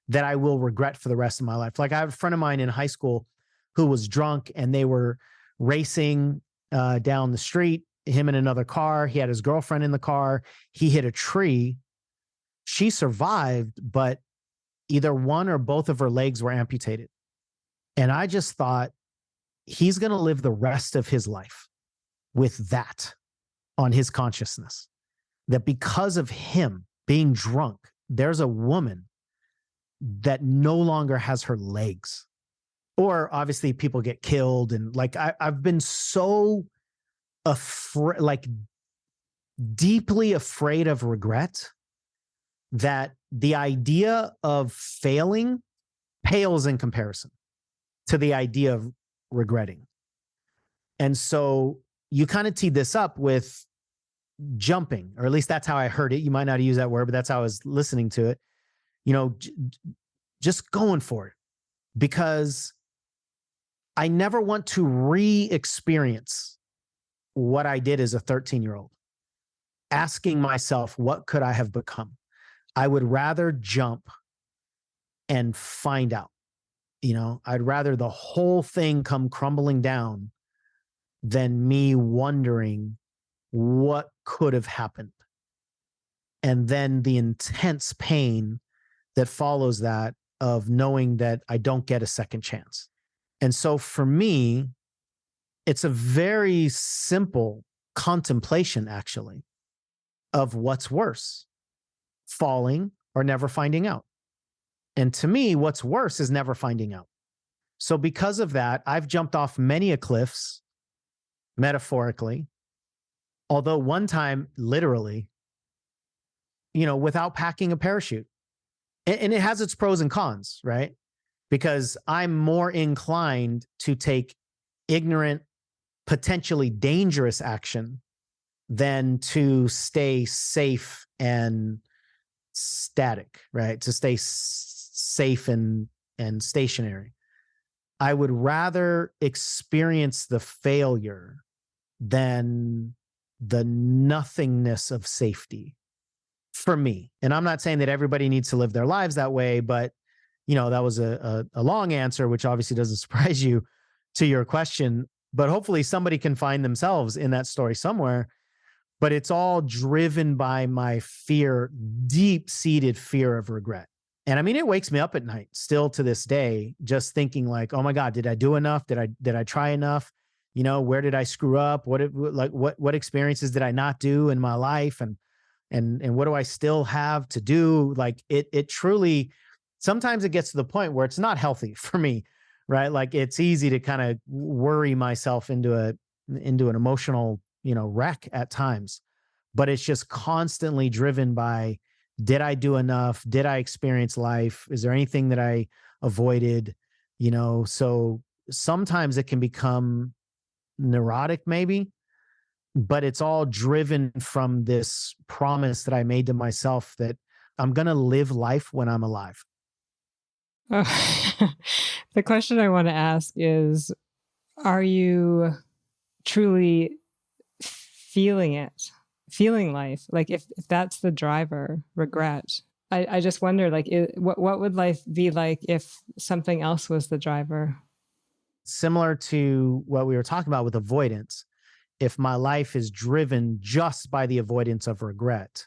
that I will regret for the rest of my life. Like I have a friend of mine in high school who was drunk and they were racing down the street, him in another car. He had his girlfriend in the car. He hit a tree. She survived, but either one or both of her legs were amputated. And I just thought, he's going to live the rest of his life with that on his consciousness, that because of him being drunk, there's a woman that no longer has her legs. Or obviously people get killed. And like, I've been so afraid, like deeply afraid of regret, that the idea of failing pales in comparison to the idea of regretting. And so you kind of teed this up with jumping, or at least that's how I heard it. You might not use that word, but that's how I was listening to it. Just going for it, because I never want to re-experience what I did as a 13-year-old, asking myself, what could I have become? I would rather jump and find out. I'd rather the whole thing come crumbling down than me wondering what could have happened. And then the intense pain that follows that of knowing that I don't get a second chance. And so for me, it's a very simple contemplation, actually, of what's worse, falling or never finding out. And to me, what's worse is never finding out. So because of that, I've jumped off many a cliffs, metaphorically, although one time, literally, without packing a parachute. And it has its pros and cons, right? Because I'm more inclined to take ignorant, potentially dangerous action than to stay safe and static, right? To stay safe and stationary. I would rather experience the failure than the nothingness of safety for me. And I'm not saying that everybody needs to live their lives that way, but that was a long answer, which obviously doesn't surprise you to your question, but hopefully somebody can find themselves in that story somewhere. But it's all driven by my fear, deep-seated fear of regret. And I mean, it wakes me up at night still to this day, just thinking like, oh my God, did I do enough? Did I try enough? Where did I screw up? What experiences did I not do in my life? And what do I still have to do? Like it truly, sometimes it gets to the point where it's not healthy for me, right? Like it's easy to kind of worry myself into an emotional, wreck at times, but it's just constantly driven by, did I do enough? Did I experience life? Is there anything that I avoided? So sometimes it can become neurotic maybe, but it's all driven from this promise that I made to myself that I'm going to live life when I'm alive. Oh, the question I want to ask is, are you truly feeling it, feeling life? Like if that's the driver, regret. I just wonder, like, what would life be like if something else was the driver? Similar to what we were talking about with avoidance, if my life is driven just by the avoidance of regret,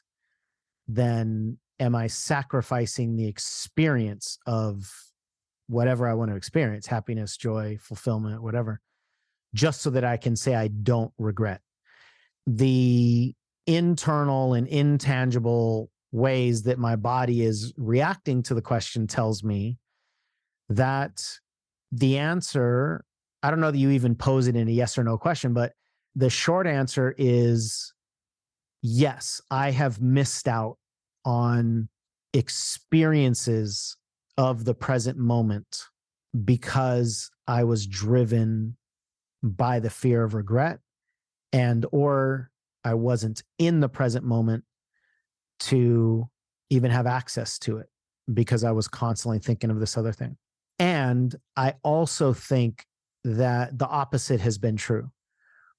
then am I sacrificing the experience of whatever I want to experience, happiness, joy, fulfillment, whatever, just so that I can say I don't regret? The internal and intangible ways that my body is reacting to the question tells me that the answer, I don't know that you even pose it in a yes or no question, but the short answer is yes, I have missed out on experiences of the present moment because I was driven by the fear of regret, and or I wasn't in the present moment to even have access to it because I was constantly thinking of this other thing. And I also think that the opposite has been true,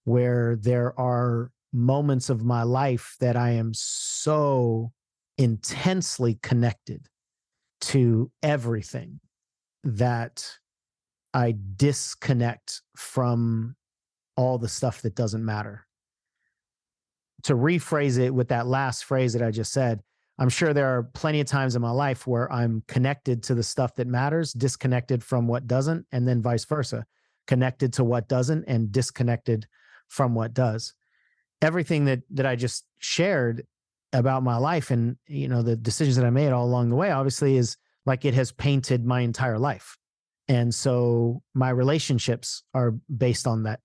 where there are moments of my life that I am so intensely connected to everything that I disconnect from all the stuff that doesn't matter. To rephrase it with that last phrase that I just said, I'm sure there are plenty of times in my life where I'm connected to the stuff that matters, disconnected from what doesn't, and then vice versa, connected to what doesn't and disconnected from what does. Everything that I just shared about my life and the decisions that I made all along the way, obviously, is like it has painted my entire life. And so my relationships are based on that,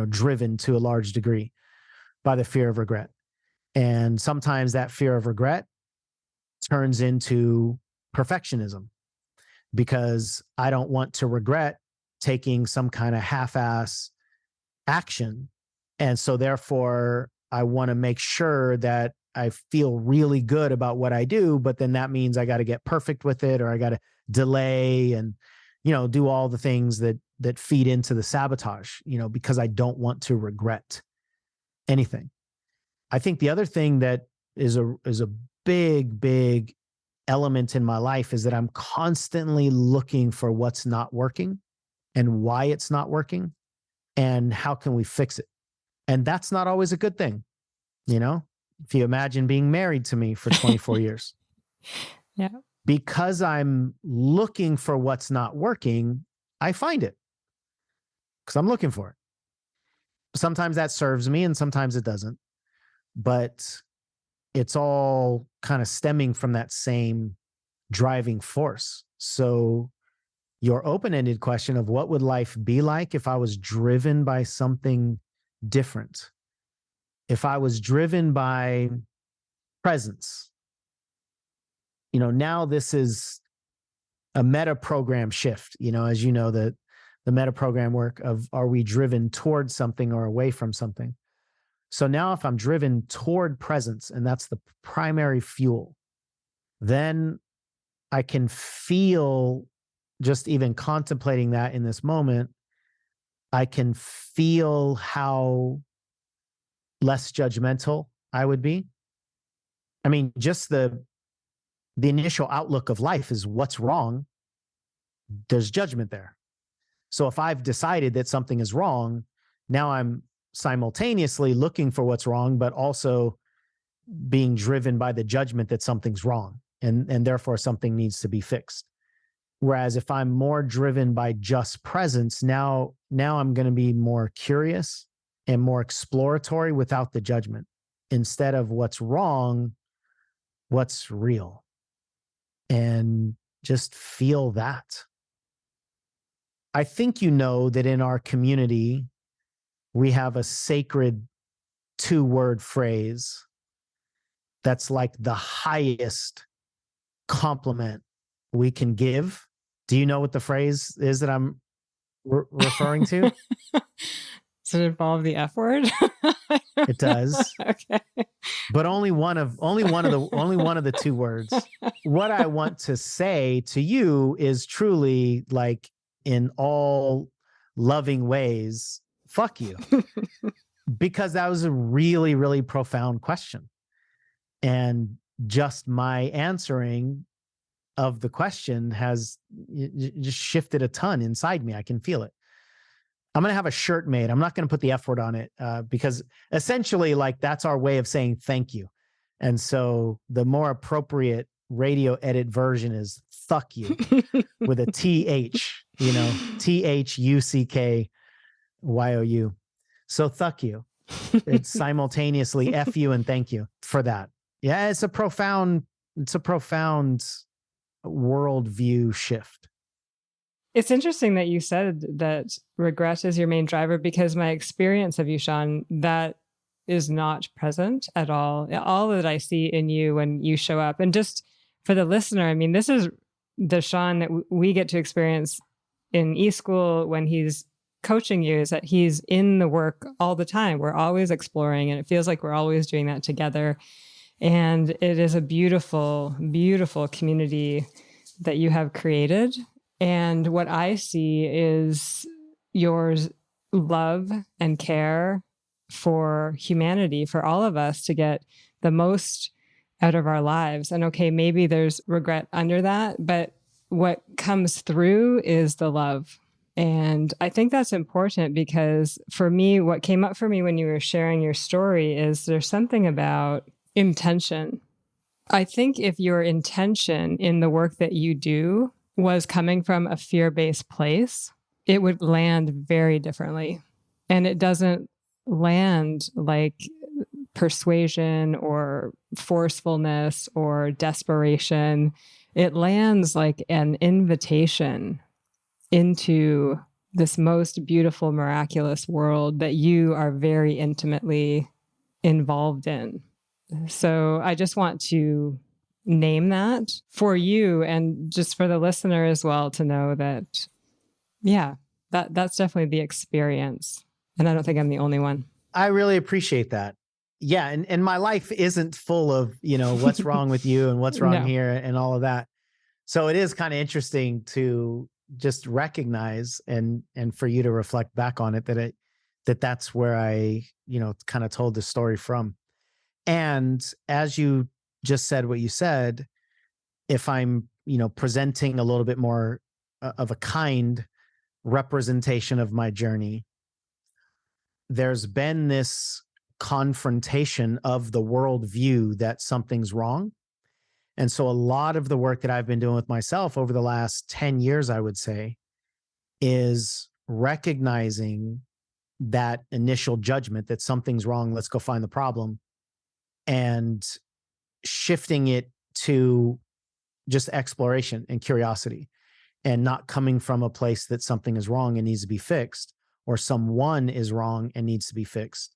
driven to a large degree by the fear of regret. And sometimes that fear of regret turns into perfectionism because I don't want to regret taking some kind of half-ass action. And so therefore, I want to make sure that I feel really good about what I do, but then that means I got to get perfect with it, or I got to delay and, do all the things that feed into the sabotage, because I don't want to regret anything. I think the other thing that is a big, big element in my life is that I'm constantly looking for what's not working and why it's not working and how can we fix it. And that's not always a good thing. If you imagine being married to me for 24 years. Yeah. Because I'm looking for what's not working, I find it because I'm looking for it. Sometimes that serves me and sometimes it doesn't. But it's all kind of stemming from that same driving force. So your open-ended question of what would life be like if I was driven by something different? If I was driven by presence, now this is a meta program shift, as you know, the meta program work of, are we driven towards something or away from something? So now if I'm driven toward presence and that's the primary fuel, then I can feel, just even contemplating that in this moment, I can feel how less judgmental I would be. I mean, just the initial outlook of life is what's wrong. There's judgment there. So if I've decided that something is wrong, now I'm simultaneously looking for what's wrong, but also being driven by the judgment that something's wrong. and therefore something needs to be fixed. Whereas if I'm more driven by just presence, now I'm going to be more curious and more exploratory without the judgment. Instead of what's wrong, what's real. And just feel that. I think you know that in our community, we have a sacred 2-word phrase that's like the highest compliment we can give. Do you know what the phrase is that I'm referring to? Does it involve the F word? It does. Okay. But only one of the 2 words. What I want to say to you is truly, like, in all loving ways, fuck you. Because that was a really, really profound question. And just my answering of the question has just shifted a ton inside me. I can feel it. I'm going to have a shirt made. I'm not going to put the F word on it because essentially, like, that's our way of saying thank you. And so the more appropriate radio edit version is "thuck you" with a TH, THUCKYOU. So "thuck you." It's simultaneously F you and thank you for that. Yeah, it's a profound worldview shift. It's interesting that you said that regret is your main driver, because my experience of you, Sean, that is not present at all. All that I see in you when you show up. And just for the listener, I mean, this is the Sean that we get to experience in eSchool when he's coaching you, is that he's in the work all the time. We're always exploring, and it feels like we're always doing that together. And it is a beautiful, beautiful community that you have created. And what I see is your love and care for humanity, for all of us to get the most out of our lives. And okay, maybe there's regret under that, but what comes through is the love. And I think that's important, because for me, what came up for me when you were sharing your story is there's something about intention. I think if your intention in the work that you do was coming from a fear-based place, it would land very differently. And it doesn't land like persuasion or forcefulness or desperation. It lands like an invitation into this most beautiful, miraculous world that you are very intimately involved in. So I just want to name that for you, and just for the listener as well, to know that, yeah, that's definitely the experience. And I don't think I'm the only one. I really appreciate that. Yeah. And my life isn't full of, what's wrong with you and what's wrong here and all of that. So it is kind of interesting to just recognize and for you to reflect back on it, that's where I, kind of told the story from. And as you just said what you said, if I'm, presenting a little bit more of a kind representation of my journey, there's been this confrontation of the worldview that something's wrong. And so a lot of the work that I've been doing with myself over the last 10 years, I would say, is recognizing that initial judgment that something's wrong, let's go find the problem, and shifting it to just exploration and curiosity, and not coming from a place that something is wrong and needs to be fixed, or someone is wrong and needs to be fixed,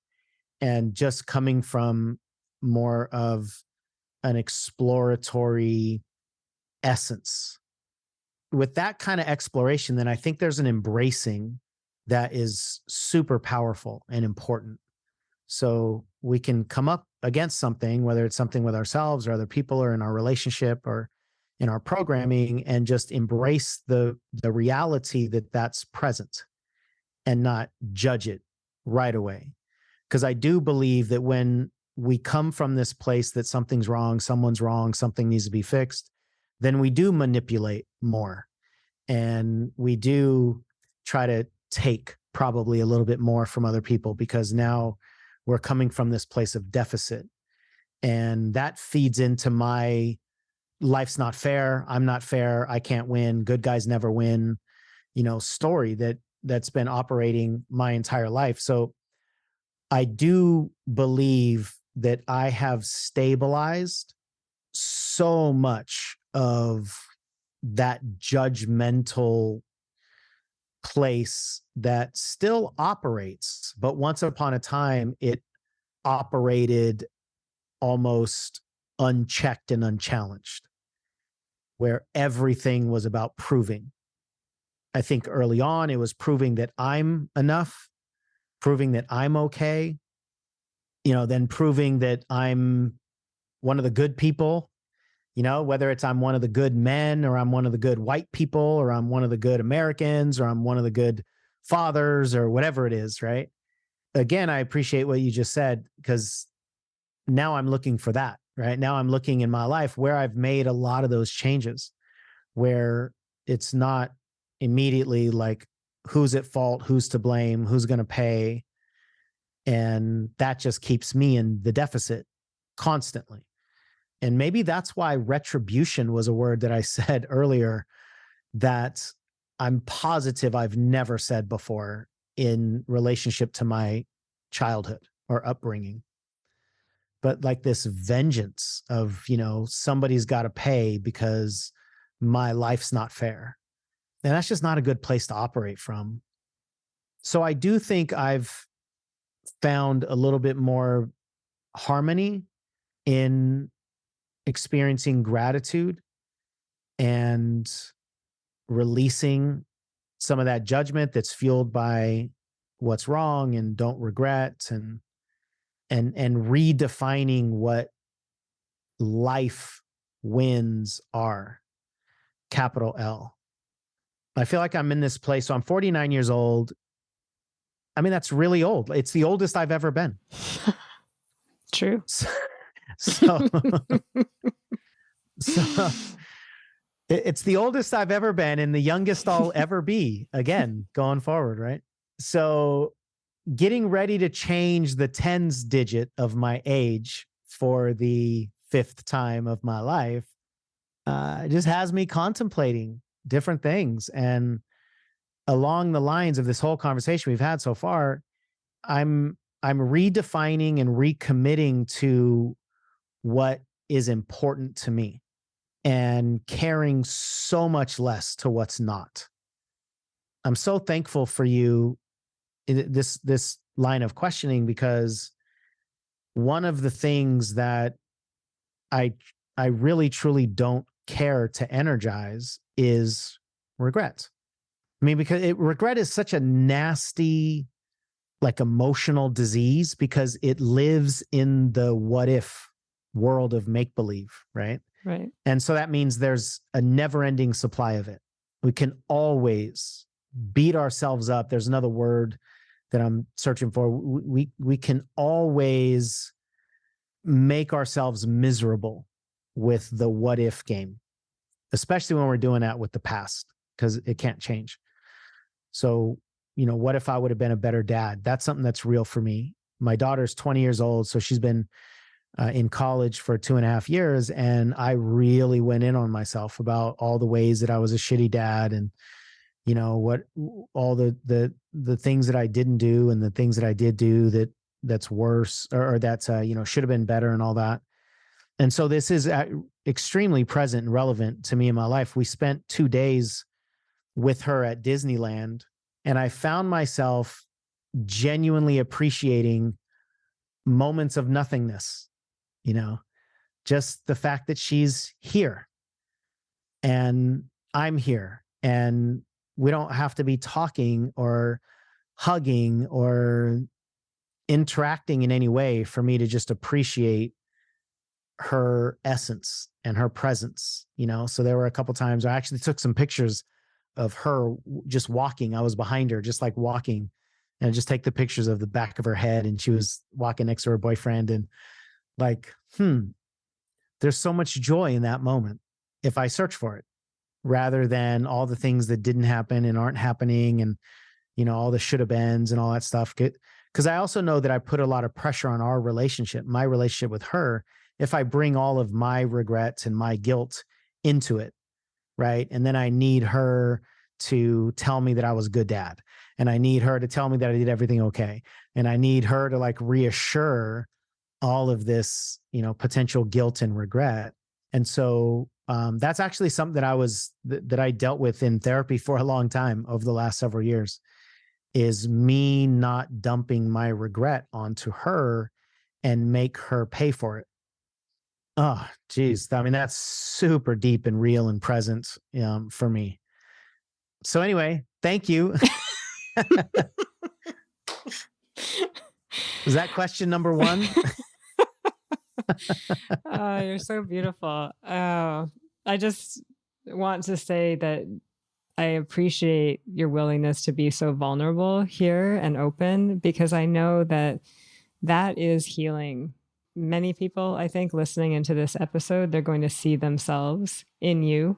and just coming from more of an exploratory essence. With that kind of exploration, then I think there's an embracing that is super powerful and important. So we can come up against something, whether it's something with ourselves or other people or in our relationship or in our programming, and just embrace the reality that that's present and not judge it right away. Because I do believe that when we come from this place that something's wrong, someone's wrong, something needs to be fixed, then we do manipulate more. And we do try to take probably a little bit more from other people, because now we're coming from this place of deficit. And that feeds into my life's not fair, I'm not fair, I can't win, good guys never win, story that's been operating my entire life. So I do believe that I have stabilized so much of that judgmental place that still operates, but once upon a time it operated almost unchecked and unchallenged, where everything was about proving. I think early on it was proving that I'm enough, proving that I'm okay, then proving that I'm one of the good people, whether it's I'm one of the good men, or I'm one of the good white people, or I'm one of the good Americans, or I'm one of the good fathers, or whatever it is, right? Again, I appreciate what you just said, because now I'm looking for that, right? Now I'm looking in my life where I've made a lot of those changes, where it's not immediately like, who's at fault, who's to blame, who's going to pay. And that just keeps me in the deficit constantly. And maybe that's why retribution was a word that I said earlier that I'm positive I've never said before in relationship to my childhood or upbringing. But like this vengeance of, somebody's got to pay because my life's not fair. And that's just not a good place to operate from. So I do think I've found a little bit more harmony in experiencing gratitude and releasing some of that judgment that's fueled by what's wrong and don't regret, and redefining what life wins are, capital L. I feel like I'm in this place. So I'm 49 years old. I mean, that's really old. It's the oldest I've ever been. True. So it's the oldest I've ever been and the youngest I'll ever be again, going forward, right? So getting ready to change the tens digit of my age for the fifth time of my life just has me contemplating different things. And along the lines of this whole conversation we've had so far, I'm redefining and recommitting to what is important to me and caring so much less to what's not. I'm so thankful for you in this line of questioning, because one of the things that I really truly don't care to energize is regret. I mean, because regret is such a nasty, like, emotional disease, because it lives in the what if world of make believe, right? Right. And so that means there's a never ending supply of it. We can always beat ourselves up. There's another word that I'm searching for. We can always make ourselves miserable with the what if game, especially when we're doing that with the past, because it can't change. So, what if I would have been a better dad? That's something that's real for me. My daughter's 20 years old, so she's been in college for 2.5 years, and I really went in on myself about all the ways that I was a shitty dad, and what all the things that I didn't do and the things that I did do that's worse, or that's should have been better, and all that. And so this is extremely present and relevant to me in my life. We spent 2 days with her at Disneyland, and I found myself genuinely appreciating moments of nothingness, just the fact that she's here and I'm here, and we don't have to be talking or hugging or interacting in any way for me to just appreciate her essence and her presence. So there were a couple times I actually took some pictures of her just walking. I was behind her, just like walking, and I just take the pictures of the back of her head, and she was walking next to her boyfriend, and like, there's so much joy in that moment if I search for it, rather than all the things that didn't happen and aren't happening, and all the should have beens and all that stuff. Because I also know that I put a lot of pressure on our relationship, my relationship with her, if I bring all of my regrets and my guilt into it, right? And then I need her to tell me that I was a good dad. And I need her to tell me that I did everything okay. And I need her to like reassure all of this, potential guilt and regret. And so that's actually something that I dealt with in therapy for a long time over the last several years, is me not dumping my regret onto her and make her pay for it. Oh, geez. I mean, that's super deep and real and present for me. So anyway, thank you. Was that question number one? Oh, you're so beautiful. Oh, I just want to say that I appreciate your willingness to be so vulnerable here and open, because I know that that is healing. Many people, I think, listening into this episode, they're going to see themselves in you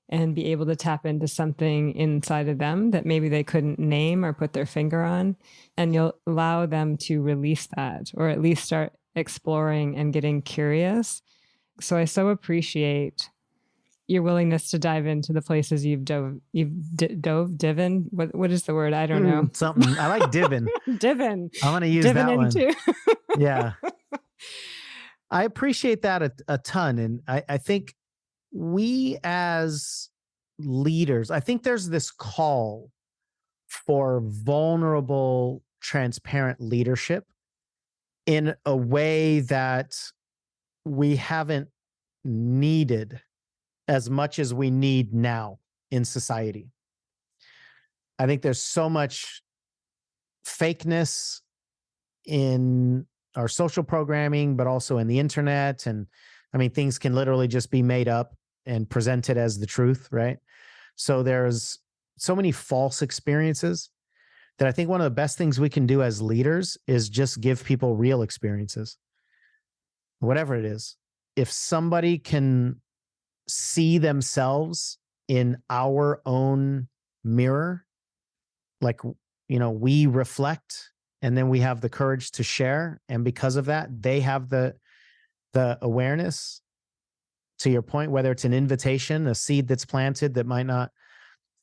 and be able to tap into something inside of them that maybe they couldn't name or put their finger on. And you'll allow them to release that, or at least start exploring and getting curious. So I so appreciate your willingness to dive into the places you've divin. What is the word? I don't know. Something. I like divin. Divin. I'm going to use Divin that into. one. Yeah. I appreciate that a ton. And I think we as leaders, I think there's this call for vulnerable, transparent leadership in a way that we haven't needed as much as we need now in society. I think there's so much fakeness in our social programming, but also in the internet. And I mean, things can literally just be made up and presented as the truth, right? So there's so many false experiences that I think one of the best things we can do as leaders is just give people real experiences, whatever it is. If somebody can see themselves in our own mirror, like, we reflect and then we have the courage to share. And because of that, they have the awareness, to your point, whether it's an invitation, a seed that's planted that might not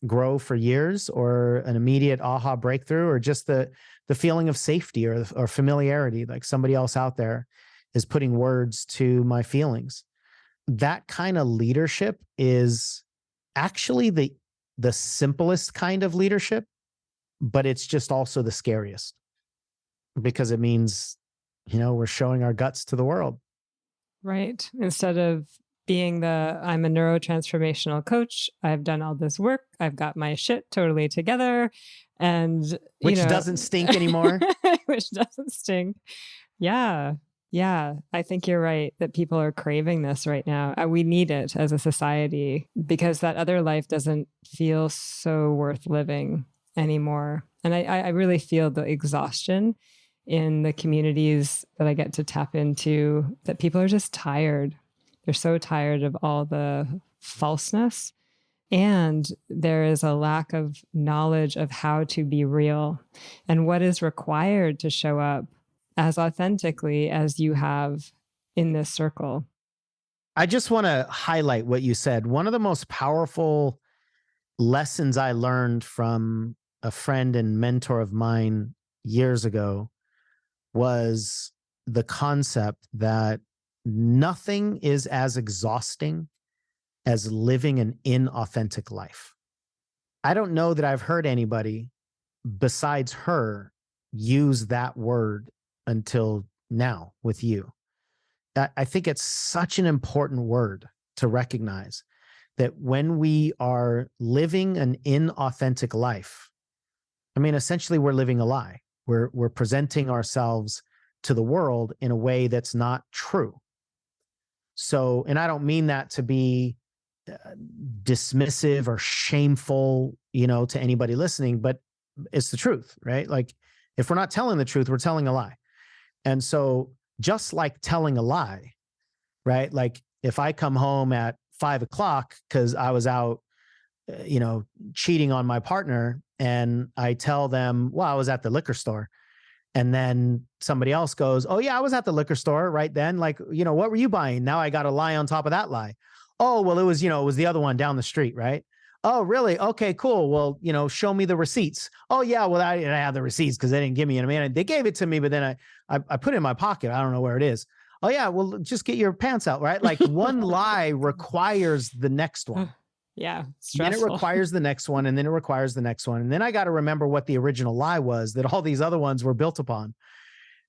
grow for years, or an immediate aha breakthrough, or just the feeling of safety or familiarity, like somebody else out there is putting words to my feelings. That kind of leadership is actually the simplest kind of leadership, but it's just also the scariest, because it means, we're showing our guts to the world. Right. Instead of being I'm a neurotransformational coach, I've done all this work, I've got my shit totally together, and which doesn't stink anymore. Which doesn't stink. Yeah. Yeah. I think you're right that people are craving this right now. We need it as a society, because that other life doesn't feel so worth living anymore. And I really feel the exhaustion in the communities that I get to tap into, that people are just tired. They're so tired of all the falseness. And there is a lack of knowledge of how to be real and what is required to show up as authentically as you have in this circle. I just want to highlight what you said. One of the most powerful lessons I learned from a friend and mentor of mine years ago was the concept that nothing is as exhausting as living an inauthentic life. I don't know that I've heard anybody besides her use that word until now with you. I think it's such an important word to recognize, that when we are living an inauthentic life, I mean, essentially we're living a lie. We're presenting ourselves to the world in a way that's not true. So, and I don't mean that to be dismissive or shameful, to anybody listening, but it's the truth, right? Like, if we're not telling the truth, we're telling a lie. And so, just like telling a lie, right? Like, if I come home at 5 o'clock because I was out, cheating on my partner, and I tell them, well, I was at the liquor store, And then somebody else goes, oh yeah, I was at the liquor store right then. Like, what were you buying? Now I got to lie on top of that lie. Oh, well, it was the other one down the street, right? Oh, really? Okay, cool. Well, show me the receipts. Oh yeah, well, I have the receipts because they didn't give me any. Man, they gave it to me, but then I put it in my pocket. I don't know where it is. Oh yeah, well, just get your pants out, right? Like one lie requires the next one. Yeah, Then it stressful. requires the next one, and then it requires the next one. And then I got to remember what the original lie was that all these other ones were built upon.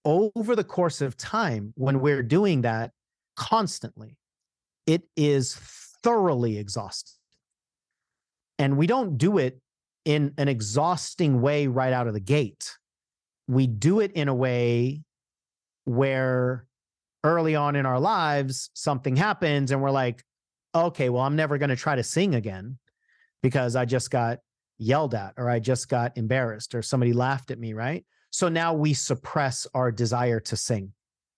Over the course of time, when we're doing that constantly, it is thoroughly exhausting. And we don't do it in an exhausting way right out of the gate. We do it in a way where early on in our lives, something happens and we're like, okay, well, I'm never going to try to sing again because I just got yelled at or I just got embarrassed or somebody laughed at me, right? So now we suppress our desire to sing.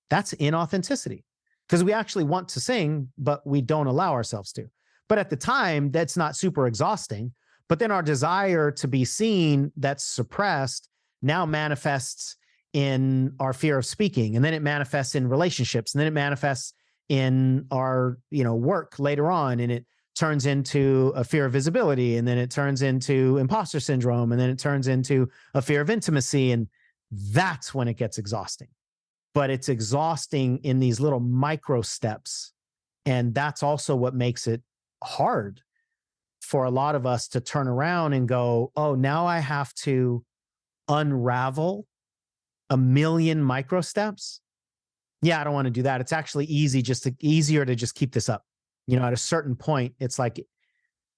That's inauthenticity because we actually want to sing, but we don't allow ourselves to. But at the time, that's not super exhausting. But then our desire to be seen that's suppressed now manifests in our fear of speaking. And then it manifests in relationships. And then it manifests in our, work later on. And it turns into a fear of visibility. And then it turns into imposter syndrome. And then it turns into a fear of intimacy. And that's when it gets exhausting. But it's exhausting in these little micro steps. And that's also what makes it hard for a lot of us to turn around and go, oh, now I have to unravel a million micro steps. Yeah, I don't want to do that. It's actually easier to just keep this up. At a certain point, it's like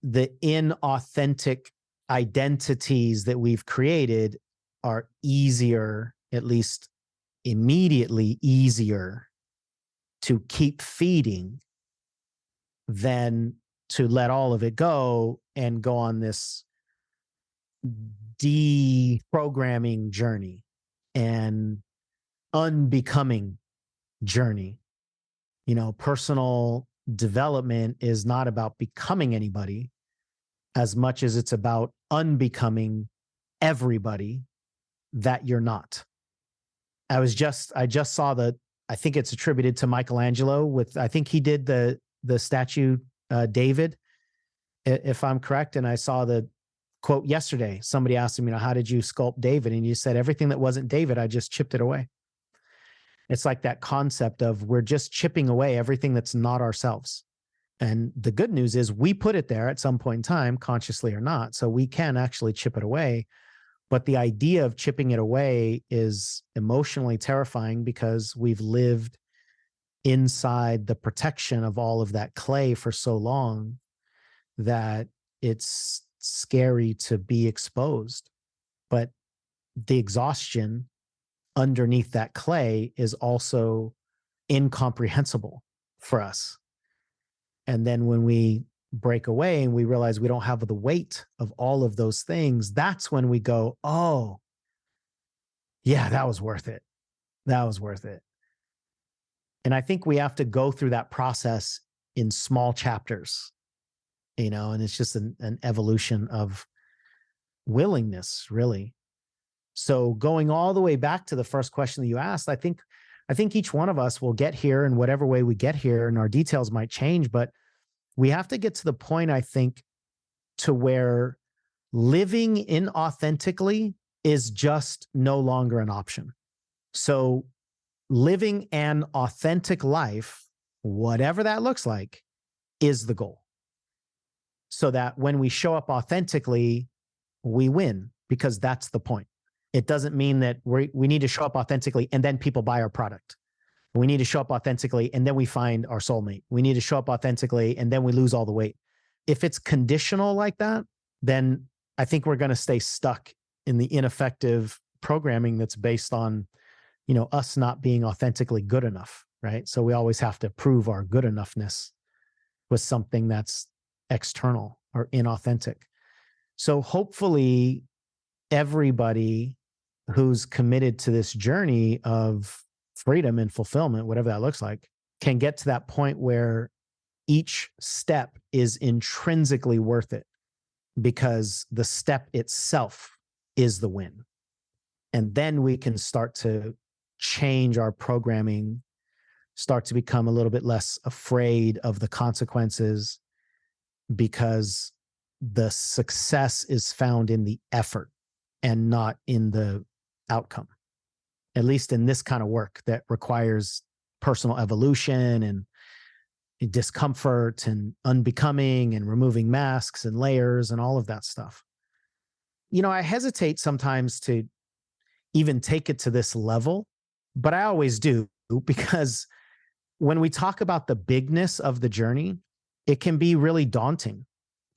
the inauthentic identities that we've created are easier, at least immediately easier to keep feeding than to let all of it go and go on this deprogramming journey and unbecoming journey. Personal development is not about becoming anybody as much as it's about unbecoming everybody that you're not. I just saw I think it's attributed to Michelangelo I think he did the statue David, if I'm correct. And I saw the quote yesterday. Somebody asked him, how did you sculpt David? And you said, everything that wasn't David, I just chipped it away. It's like that concept of we're just chipping away everything that's not ourselves. And the good news is we put it there at some point in time, consciously or not. So we can actually chip it away. But the idea of chipping it away is emotionally terrifying because we've lived inside the protection of all of that clay for so long that it's scary to be exposed. But the exhaustion underneath that clay is also incomprehensible for us. And then when we break away and we realize we don't have the weight of all of those things, that's when we go, oh, yeah, that was worth it. That was worth it. And I think we have to go through that process in small chapters, and it's just an evolution of willingness, really. So going all the way back to the first question that you asked, I think each one of us will get here in whatever way we get here, and our details might change, but we have to get to the point, I think, to where living inauthentically is just no longer an option. So living an authentic life, whatever that looks like, is the goal. So that when we show up authentically, we win, because that's the point. It doesn't mean that we need to show up authentically and then people buy our product. We need to show up authentically and then we find our soulmate. We need to show up authentically and then we lose all the weight. If it's conditional like that, then I think we're going to stay stuck in the ineffective programming that's based on, us not being authentically good enough, right? So we always have to prove our good enoughness with something that's external or inauthentic. So hopefully everybody who's committed to this journey of freedom and fulfillment, whatever that looks like, can get to that point where each step is intrinsically worth it because the step itself is the win. And then we can start to change our programming, start to become a little bit less afraid of the consequences, because the success is found in the effort and not in the outcome, at least in this kind of work that requires personal evolution and discomfort and unbecoming and removing masks and layers and all of that stuff. I hesitate sometimes to even take it to this level, but I always do, because when we talk about the bigness of the journey, it can be really daunting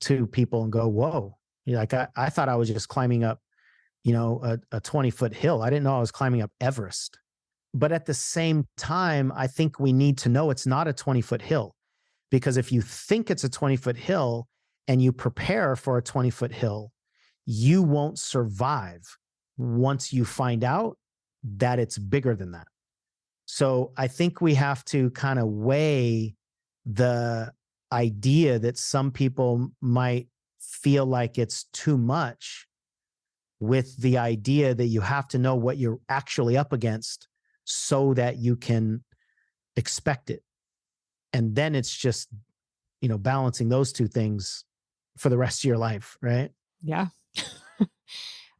to people and go, whoa, like I thought I was just climbing up, a 20-foot hill. I didn't know I was climbing up Everest. But at the same time, I think we need to know it's not a 20-foot hill, because if you think it's a 20-foot hill and you prepare for a 20-foot hill, you won't survive once you find out that it's bigger than that. So I think we have to kind of weigh the idea that some people might feel like it's too much with the idea that you have to know what you're actually up against so that you can expect it. And then it's just, balancing those two things for the rest of your life, right? Yeah.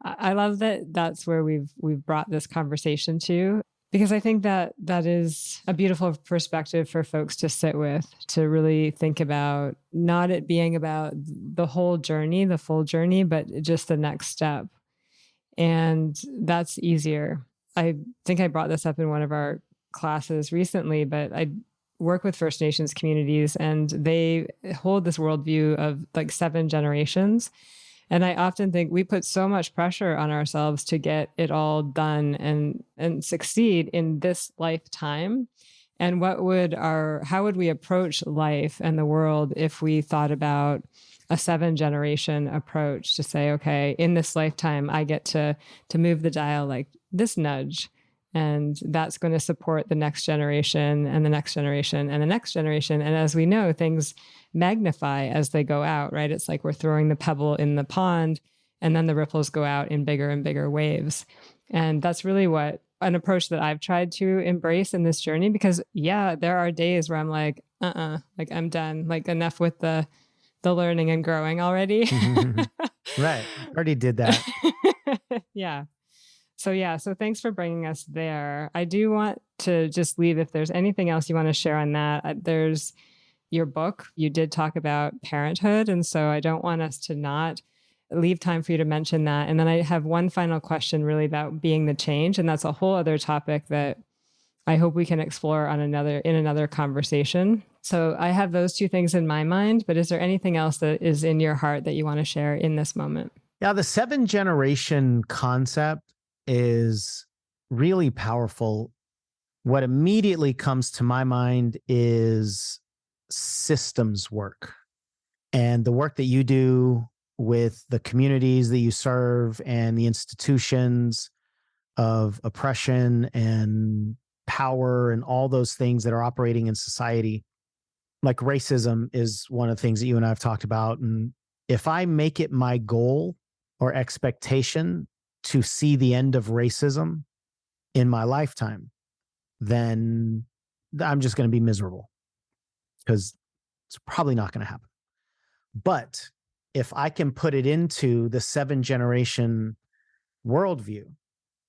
I love that that's where we've brought this conversation to, because I think that is a beautiful perspective for folks to sit with, to really think about not it being about the whole journey, the full journey, but just the next step. And that's easier. I think I brought this up in one of our classes recently, but I work with First Nations communities, and they hold this worldview of like 7 generations. And I often think we put so much pressure on ourselves to get it all done and succeed in this lifetime. And how would we approach life and the world if we thought about a 7-generation approach to say, okay, in this lifetime, I get to move the dial like this nudge. And that's going to support the next generation and the next generation and the next generation. And as we know, things magnify as they go out, right? It's like we're throwing the pebble in the pond, and then the ripples go out in bigger and bigger waves. And that's really what an approach that I've tried to embrace in this journey, because there are days where I'm like, like I'm done, like enough with the learning and growing already. Right. Already did that. Yeah. So thanks for bringing us there. I do want to just leave, if there's anything else you want to share on that. There's your book. You did talk about parenthood. And so I don't want us to not leave time for you to mention that. And then I have one final question really about being the change. And that's a whole other topic that I hope we can explore in another conversation. So I have those 2 things in my mind, but is there anything else that is in your heart that you want to share in this moment? Yeah, the 7-generation concept is really powerful. What immediately comes to my mind is systems work, and the work that you do with the communities that you serve and the institutions of oppression and power and all those things that are operating in society. Like racism is one of the things that you and I have talked about. And if I make it my goal or expectation to see the end of racism in my lifetime, then I'm just going to be miserable, because it's probably not going to happen. But if I can put it into the 7-generation worldview,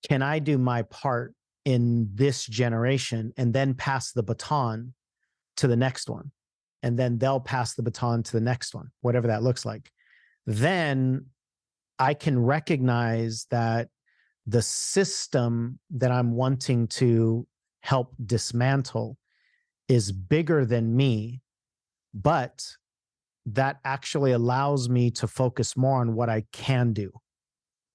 can I do my part in this generation and then pass the baton to the next one? And then they'll pass the baton to the next one, whatever that looks like. Then I can recognize that the system that I'm wanting to help dismantle is bigger than me, but that actually allows me to focus more on what I can do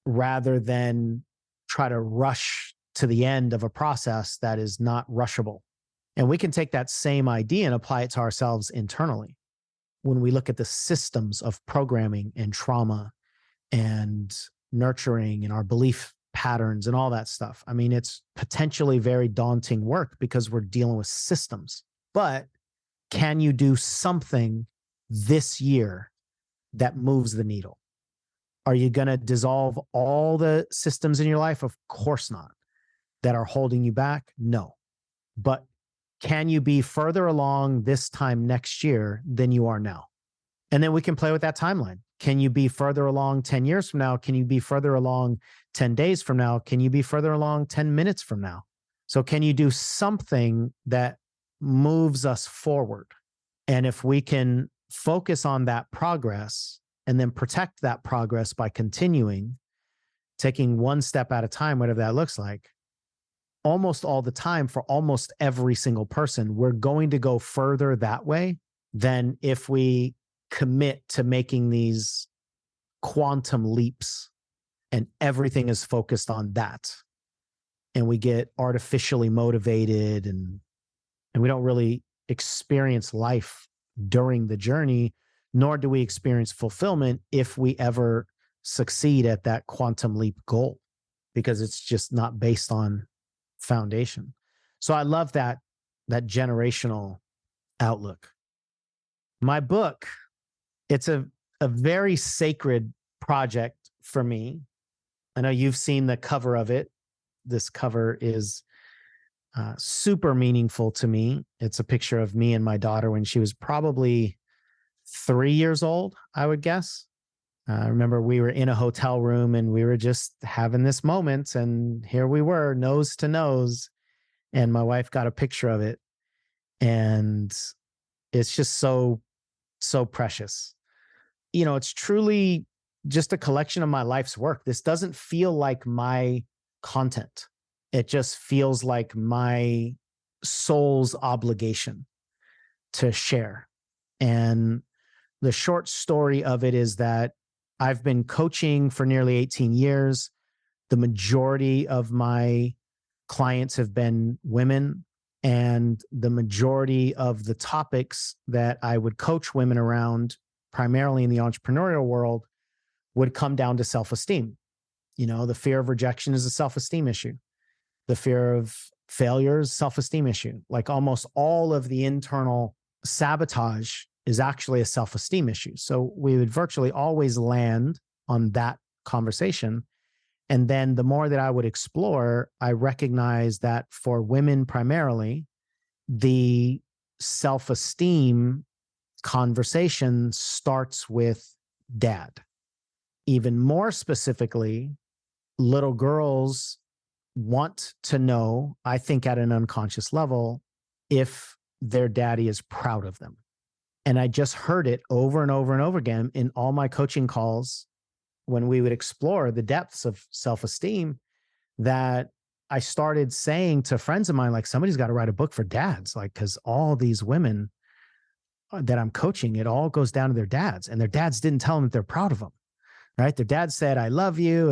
rather than try to rush to the end of a process that is not rushable. And we can take that same idea and apply it to ourselves internally. When we look at the systems of programming and trauma and nurturing and our belief patterns and all that stuff, I mean, it's potentially very daunting work because we're dealing with systems. But can you do something this year that moves the needle? Are you going to dissolve all the systems in your life? Of course not. That are holding you back? No. But can you be further along this time next year than you are now? And then we can play with that timeline. Can you be further along 10 years from now? Can you be further along 10 days from now? Can you be further along 10 minutes from now? So can you do something that moves us forward? And if we can focus on that progress and then protect that progress by continuing, taking one step at a time, whatever that looks like, almost all the time for almost every single person, we're going to go further that way than if we commit to making these quantum leaps and everything is focused on that. And we get artificially motivated and we don't really experience life during the journey, nor do we experience fulfillment if we ever succeed at that quantum leap goal, because it's just not based on foundation. So I love that generational outlook. My book, it's a very sacred project for me. I know you've seen the cover of it. This cover is super meaningful to me. It's a picture of me and my daughter when she was probably 3 years old, I would guess. I remember we were in a hotel room and we were just having this moment, and here we were, nose to nose, and my wife got a picture of it. And it's just so precious. It's truly just a collection of my life's work. This doesn't feel like my content. It just feels like my soul's obligation to share. And the short story of it is that I've been coaching for nearly 18 years. The majority of my clients have been women, and the majority of the topics that I would coach women around, primarily in the entrepreneurial world, would come down to self-esteem. The fear of rejection is a self-esteem issue. The fear of failure is a self-esteem issue. Like almost all of the internal sabotage is actually a self-esteem issue. So we would virtually always land on that conversation. And then the more that I would explore, I recognize that for women primarily, the self-esteem conversation starts with dad. Even more specifically, little girls want to know, I think at an unconscious level, if their daddy is proud of them. And I just heard it over and over and over again in all my coaching calls when we would explore the depths of self-esteem, that I started saying to friends of mine, like, somebody's got to write a book for dads, like, because all these women that I'm coaching, it all goes down to their dads, and their dads didn't tell them that they're proud of them, right? Their dad said, I love you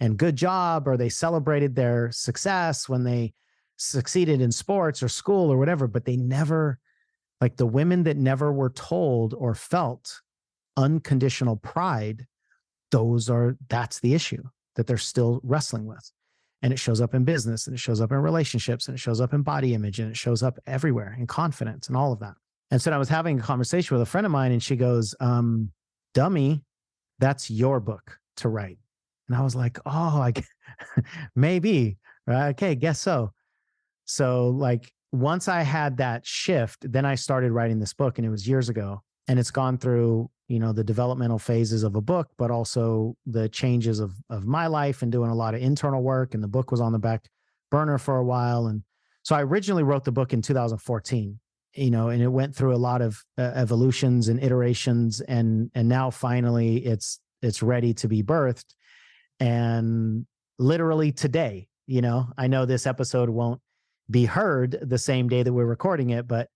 and good job, or they celebrated their success when they succeeded in sports or school or whatever, but they never, like the women that never were told or felt unconditional pride, that's the issue that they're still wrestling with. And it shows up in business, and it shows up in relationships, and it shows up in body image, and it shows up everywhere in confidence and all of that. And so I was having a conversation with a friend of mine, and she goes, dummy, that's your book to write. And I was like, oh, maybe, right? Okay, guess so. So like once I had that shift, then I started writing this book, and it was years ago. And it's gone through, the developmental phases of a book, but also the changes of my life and doing a lot of internal work. And the book was on the back burner for a while. And so I originally wrote the book in 2014, and it went through a lot of evolutions and iterations. And now finally it's ready to be birthed. And literally today, I know this episode won't be heard the same day that we're recording it, but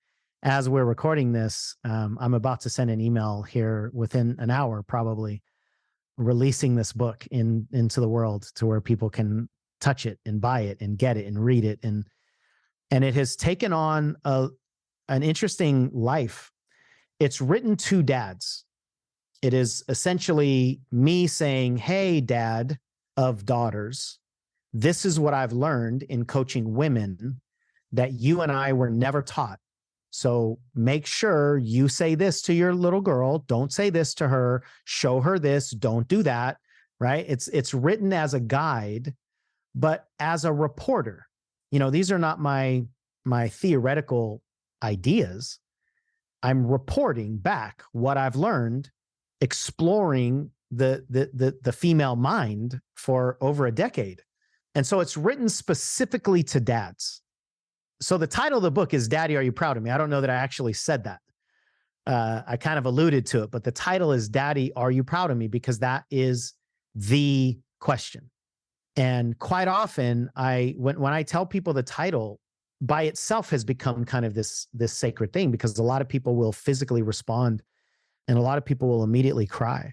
as we're recording this, I'm about to send an email here within an hour, probably, releasing this book into the world to where people can touch it and buy it and get it and read it. And it has taken on an interesting life. It's written to dads. It is essentially me saying, hey, dad of daughters, this is what I've learned in coaching women that you and I were never taught. So make sure you say this to your little girl. Don't say this to her. Show her this. Don't do that. right? It's written as a guide, but as a reporter. These are not my theoretical ideas. I'm reporting back what I've learned, exploring the female mind for over a decade. And so it's written specifically to dads. So the title of the book is Daddy, Are You Proud of Me? I don't know that I actually said that. I kind of alluded to it, but the title is Daddy, Are You Proud of Me? Because that is the question. And quite often when I tell people the title by itself has become kind of this sacred thing, because a lot of people will physically respond and a lot of people will immediately cry.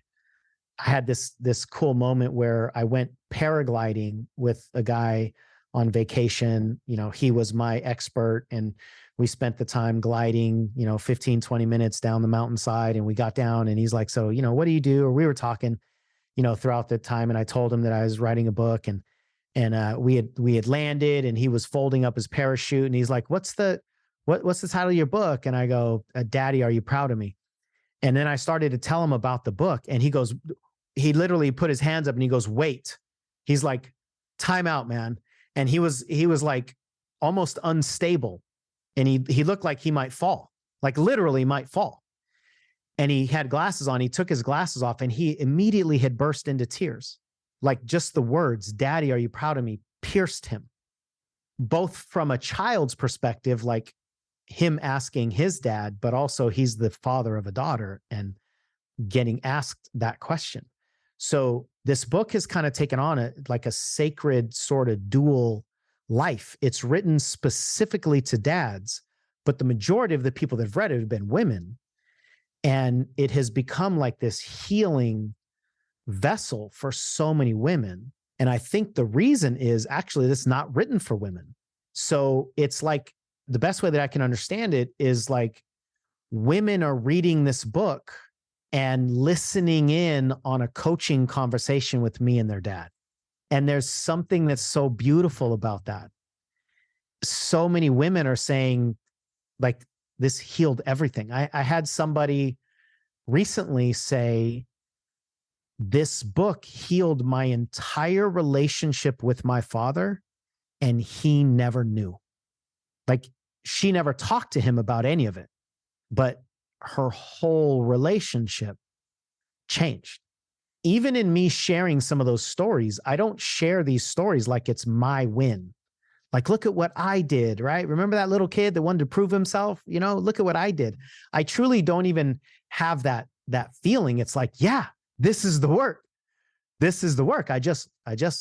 I had this cool moment where I went paragliding with a guy on vacation. He was my expert, and we spent the time gliding, 15, 20 minutes down the mountainside. And we got down and he's like, so, what do you do? Or we were talking, throughout the time. And I told him that I was writing a book, and we had landed, and he was folding up his parachute, and he's like, what's the title of your book? And I go, Daddy, Are You Proud of Me? And then I started to tell him about the book, and he literally put his hands up and he goes, wait. He's like, time out, man. And he was like almost unstable, and he looked like he might fall, like literally might fall. And he had glasses on. He took his glasses off, and he immediately had burst into tears. Like just the words, Daddy, Are You Proud of Me? Pierced him, both from a child's perspective, like him asking his dad, but also he's the father of a daughter and getting asked that question. So this book has kind of taken on a sacred sort of dual life. It's written specifically to dads, but the majority of the people that have read it have been women. And it has become like this healing vessel for so many women. And I think the reason is actually this not written for women. So it's like the best way that I can understand it is like women are reading this book and listening in on a coaching conversation with me and their dad. And there's something that's so beautiful about that. So many women are saying, like, this healed everything. I had somebody recently say, this book healed my entire relationship with my father, and he never knew. Like, she never talked to him about any of it, but her whole relationship changed. Even in me sharing some of those stories, I don't share these stories like it's my win. Like, look at what I did, right? Remember that little kid that wanted to prove himself? Look at what I did. I truly don't even have that feeling. It's like, yeah, this is the work. This is the work. I just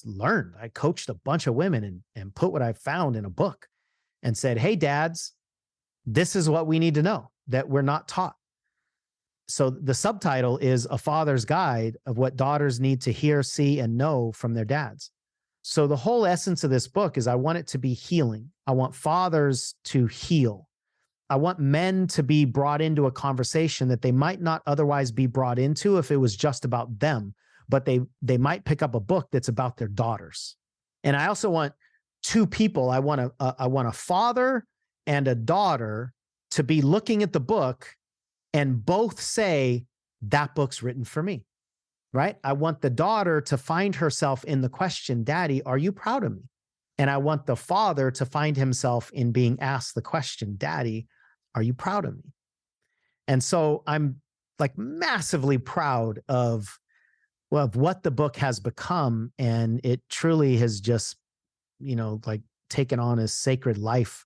learned. I coached a bunch of women and put what I found in a book and said, hey, dads, this is what we need to know that we're not taught. So the subtitle is A Father's Guide of What Daughters Need to Hear, See, and Know from Their Dads. So the whole essence of this book is I want it to be healing. I want fathers to heal. I want men to be brought into a conversation that they might not otherwise be brought into if it was just about them, but they might pick up a book that's about their daughters. And I also want two people. I want a father and a daughter to be looking at the book and both say, that book's written for me, right? I want the daughter to find herself in the question, Daddy, are you proud of me? And I want the father to find himself in being asked the question, Daddy, are you proud of me? And so I'm like massively proud of what the book has become. And it truly has just, like taken on a sacred life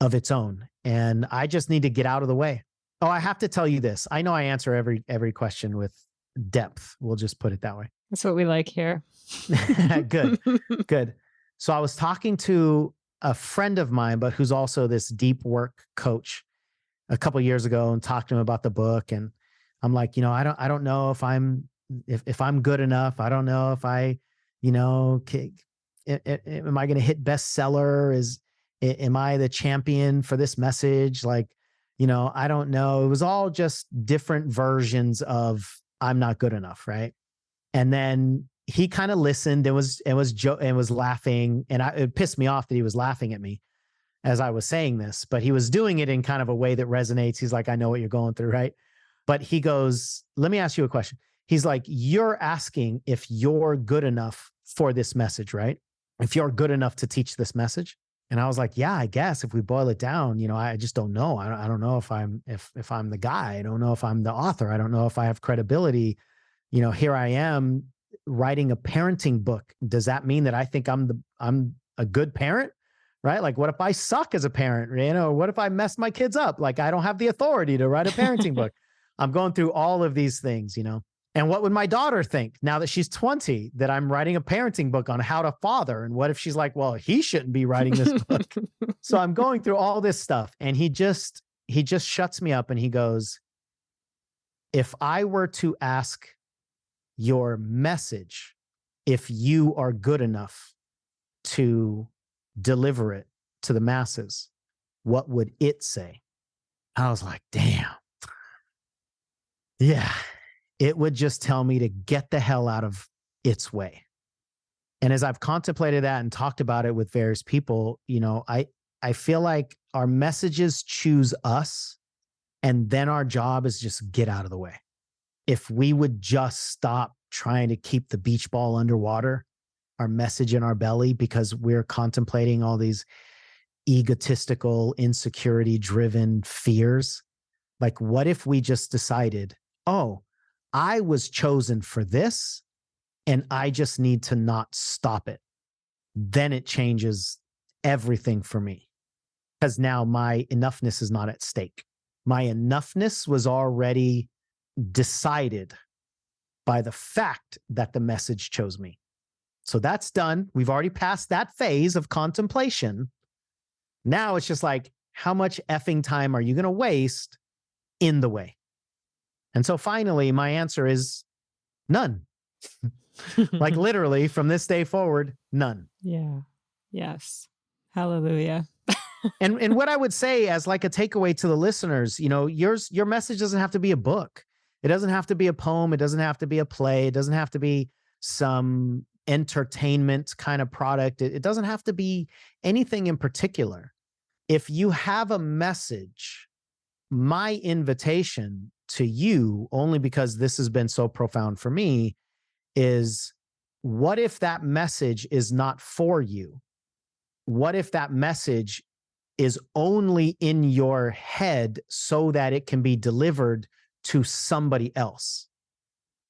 of its own. And I just need to get out of the way. Oh, I have to tell you this. I know I answer every question with depth. We'll just put it that way. That's what we like here. Good. So I was talking to a friend of mine, but who's also this deep work coach a couple of years ago, and talked to him about the book. And I'm like, I don't know if I'm good enough. I don't know if I, am I going to hit bestseller? Am I the champion for this message? Like, I don't know. It was all just different versions of I'm not good enough. Right. And then he kind of listened and was laughing. And it pissed me off that he was laughing at me as I was saying this, but he was doing it in kind of a way that resonates. He's like, I know what you're going through. Right. But he goes, let me ask you a question. he's like, you're asking if you're good enough for this message, right? If you're good enough to teach this message. And I was like, yeah, I guess if we boil it down, I just don't know. I don't know if I'm the guy. I don't know if I'm the author. I don't know if I have credibility. Here I am writing a parenting book. Does that mean that I think I'm a good parent? Right? Like, what if I suck as a parent? What if I mess my kids up? Like, I don't have the authority to write a parenting book. I'm going through all of these things, And what would my daughter think now that she's 20, that I'm writing a parenting book on how to father? And what if she's like, well, he shouldn't be writing this book? So I'm going through all this stuff. And he just shuts me up and he goes, if I were to ask your message, if you are good enough to deliver it to the masses, what would it say? I was like, damn. Yeah. It would just tell me to get the hell out of its way. And as I've contemplated that and talked about it with various people, I feel like our messages choose us, and then our job is just get out of the way. If we would just stop trying to keep the beach ball underwater, our message in our belly, because we're contemplating all these egotistical, insecurity-driven fears. Like, what if we just decided, oh, I was chosen for this, and I just need to not stop it. Then it changes everything for me, because now my enoughness is not at stake. My enoughness was already decided by the fact that the message chose me. So that's done. We've already passed that phase of contemplation. Now it's just like, how much effing time are you going to waste in the way? And so finally, my answer is none. Like, literally from this day forward, none. Yeah. Yes. Hallelujah. And what I would say as like a takeaway to the listeners, your message doesn't have to be a book. It doesn't have to be a poem. It doesn't have to be a play. It doesn't have to be some entertainment kind of product. It doesn't have to be anything in particular. If you have a message, my invitation to you, only because this has been so profound for me, is what if that message is not for you? What if that message is only in your head so that it can be delivered to somebody else?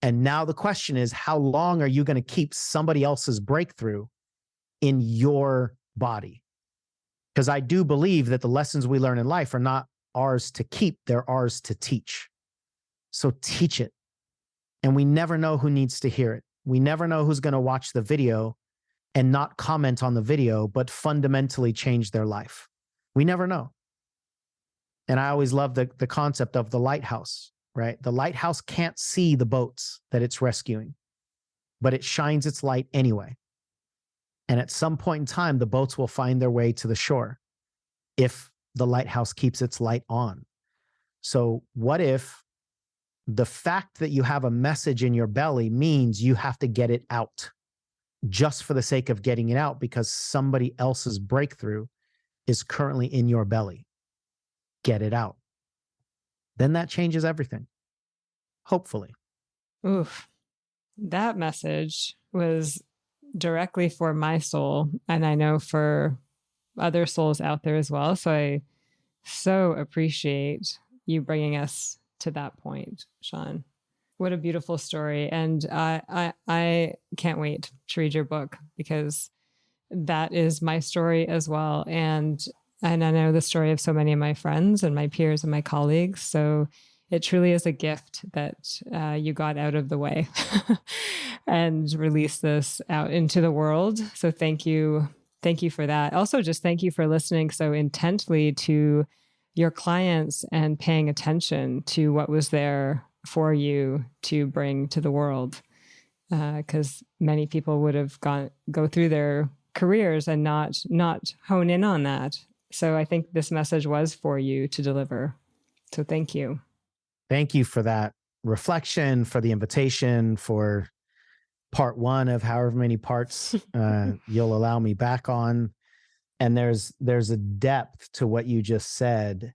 And now the question is, how long are you going to keep somebody else's breakthrough in your body? Because I do believe that the lessons we learn in life are not ours to keep, they're ours to teach. So teach it. And we never know who needs to hear it. We never know who's going to watch the video and not comment on the video, but fundamentally change their life. We never know. And I always love the concept of the lighthouse, right? The lighthouse can't see the boats that it's rescuing, but it shines its light anyway. And at some point in time, the boats will find their way to the shore if the lighthouse keeps its light on. So what if the fact that you have a message in your belly means you have to get it out just for the sake of getting it out because somebody else's breakthrough is currently in your belly? Get it out. Then that changes everything. Hopefully. Oof. That message was directly for my soul, and I know for other souls out there as well. So I so appreciate you bringing us to that point, Sean. What a beautiful story. And I can't wait to read your book, because that is my story as well. And I know the story of so many of my friends and my peers and my colleagues. So it truly is a gift that you got out of the way and released this out into the world. So thank you. Thank you for that. Also, just thank you for listening so intently to your clients and paying attention to what was there for you to bring to the world. Because many people would have go through their careers and not hone in on that. So I think this message was for you to deliver. So thank you. Thank you for that reflection, for the invitation, for part one of however many parts you'll allow me back on. And there's a depth to what you just said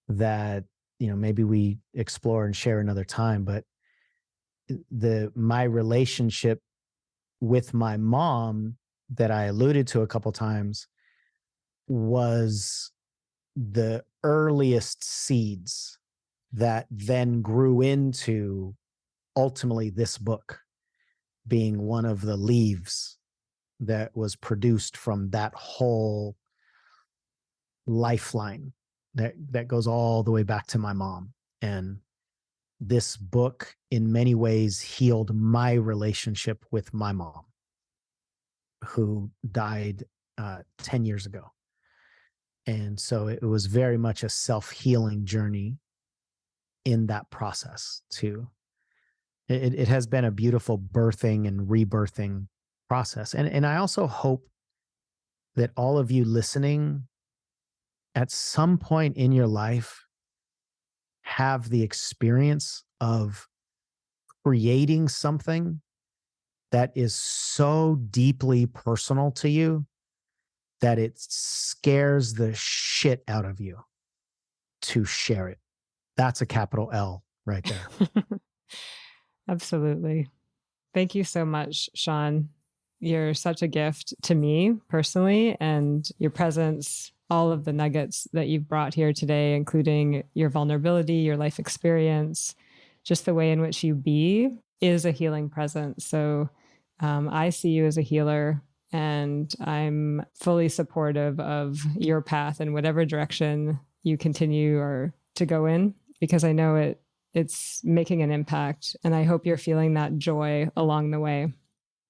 that, maybe we explore and share another time. But my relationship with my mom that I alluded to a couple times was the earliest seeds that then grew into ultimately this book being one of the leaves that was produced from that whole lifeline that goes all the way back to my mom. And this book in many ways healed my relationship with my mom, who died 10 years ago. And so it was very much a self-healing journey in that process too. It has been a beautiful birthing and rebirthing process. And I also hope that all of you listening at some point in your life have the experience of creating something that is so deeply personal to you that it scares the shit out of you to share it. That's a capital L right there. Absolutely. Thank you so much, Sean. You're such a gift to me personally, and your presence, all of the nuggets that you've brought here today, including your vulnerability, your life experience, just the way in which you be is a healing presence. So I see you as a healer, and I'm fully supportive of your path and whatever direction you continue or to go in, because I know it's making an impact, and I hope you're feeling that joy along the way.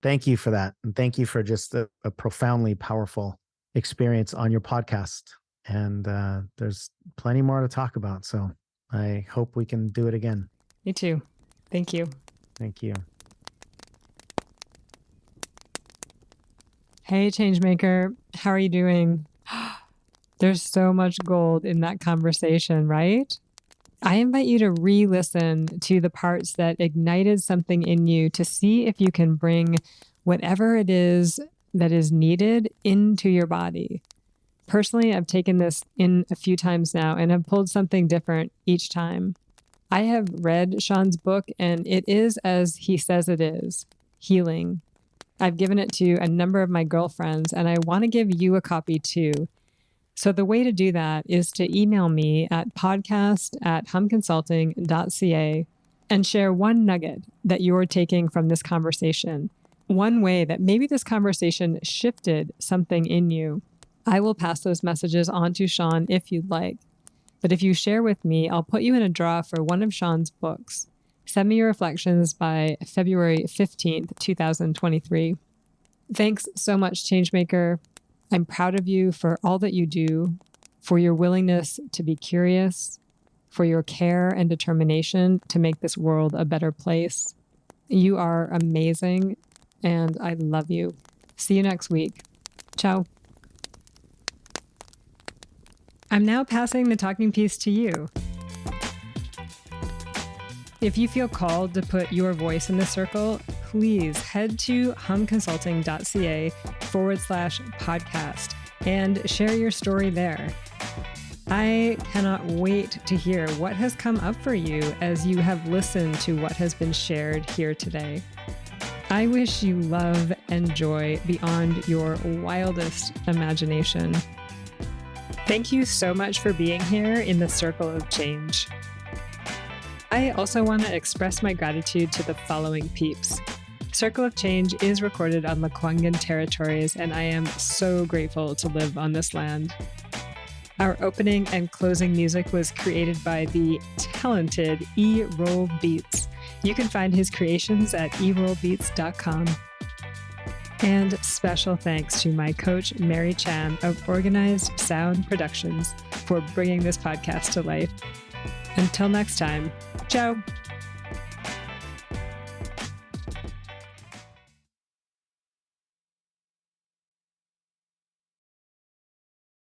Thank you for that. And thank you for just a profoundly powerful experience on your podcast. And there's plenty more to talk about. So I hope we can do it again. Me too. Thank you. Thank you. Hey, Changemaker. How are you doing? There's so much gold in that conversation, right? I invite you to re-listen to the parts that ignited something in you to see if you can bring whatever it is that is needed into your body. Personally, I've taken this in a few times now and have pulled something different each time. I have read Sean's book, and it is as he says it is, healing. I've given it to a number of my girlfriends, and I want to give you a copy too. So the way to do that is to email me at podcast@humconsulting.ca and share one nugget that you're taking from this conversation, one way that maybe this conversation shifted something in you. I will pass those messages on to Sean if you'd like. But if you share with me, I'll put you in a draw for one of Sean's books. Send me your reflections by February 15th, 2023. Thanks so much, Changemaker. I'm proud of you for all that you do, for your willingness to be curious, for your care and determination to make this world a better place. You are amazing, and I love you. See you next week. Ciao. I'm now passing the talking piece to you. If you feel called to put your voice in the circle, please head to humconsulting.ca/podcast and share your story there. I cannot wait to hear what has come up for you as you have listened to what has been shared here today. I wish you love and joy beyond your wildest imagination. Thank you so much for being here in the Circle of Change. I also want to express my gratitude to the following peeps. Circle of Change is recorded on Lekwungen territories, and I am so grateful to live on this land. Our opening and closing music was created by the talented E-Roll Beats. You can find his creations at erollbeats.com. And special thanks to my coach, Mary Chan of Organized Sound Productions, for bringing this podcast to life. Until next time, ciao.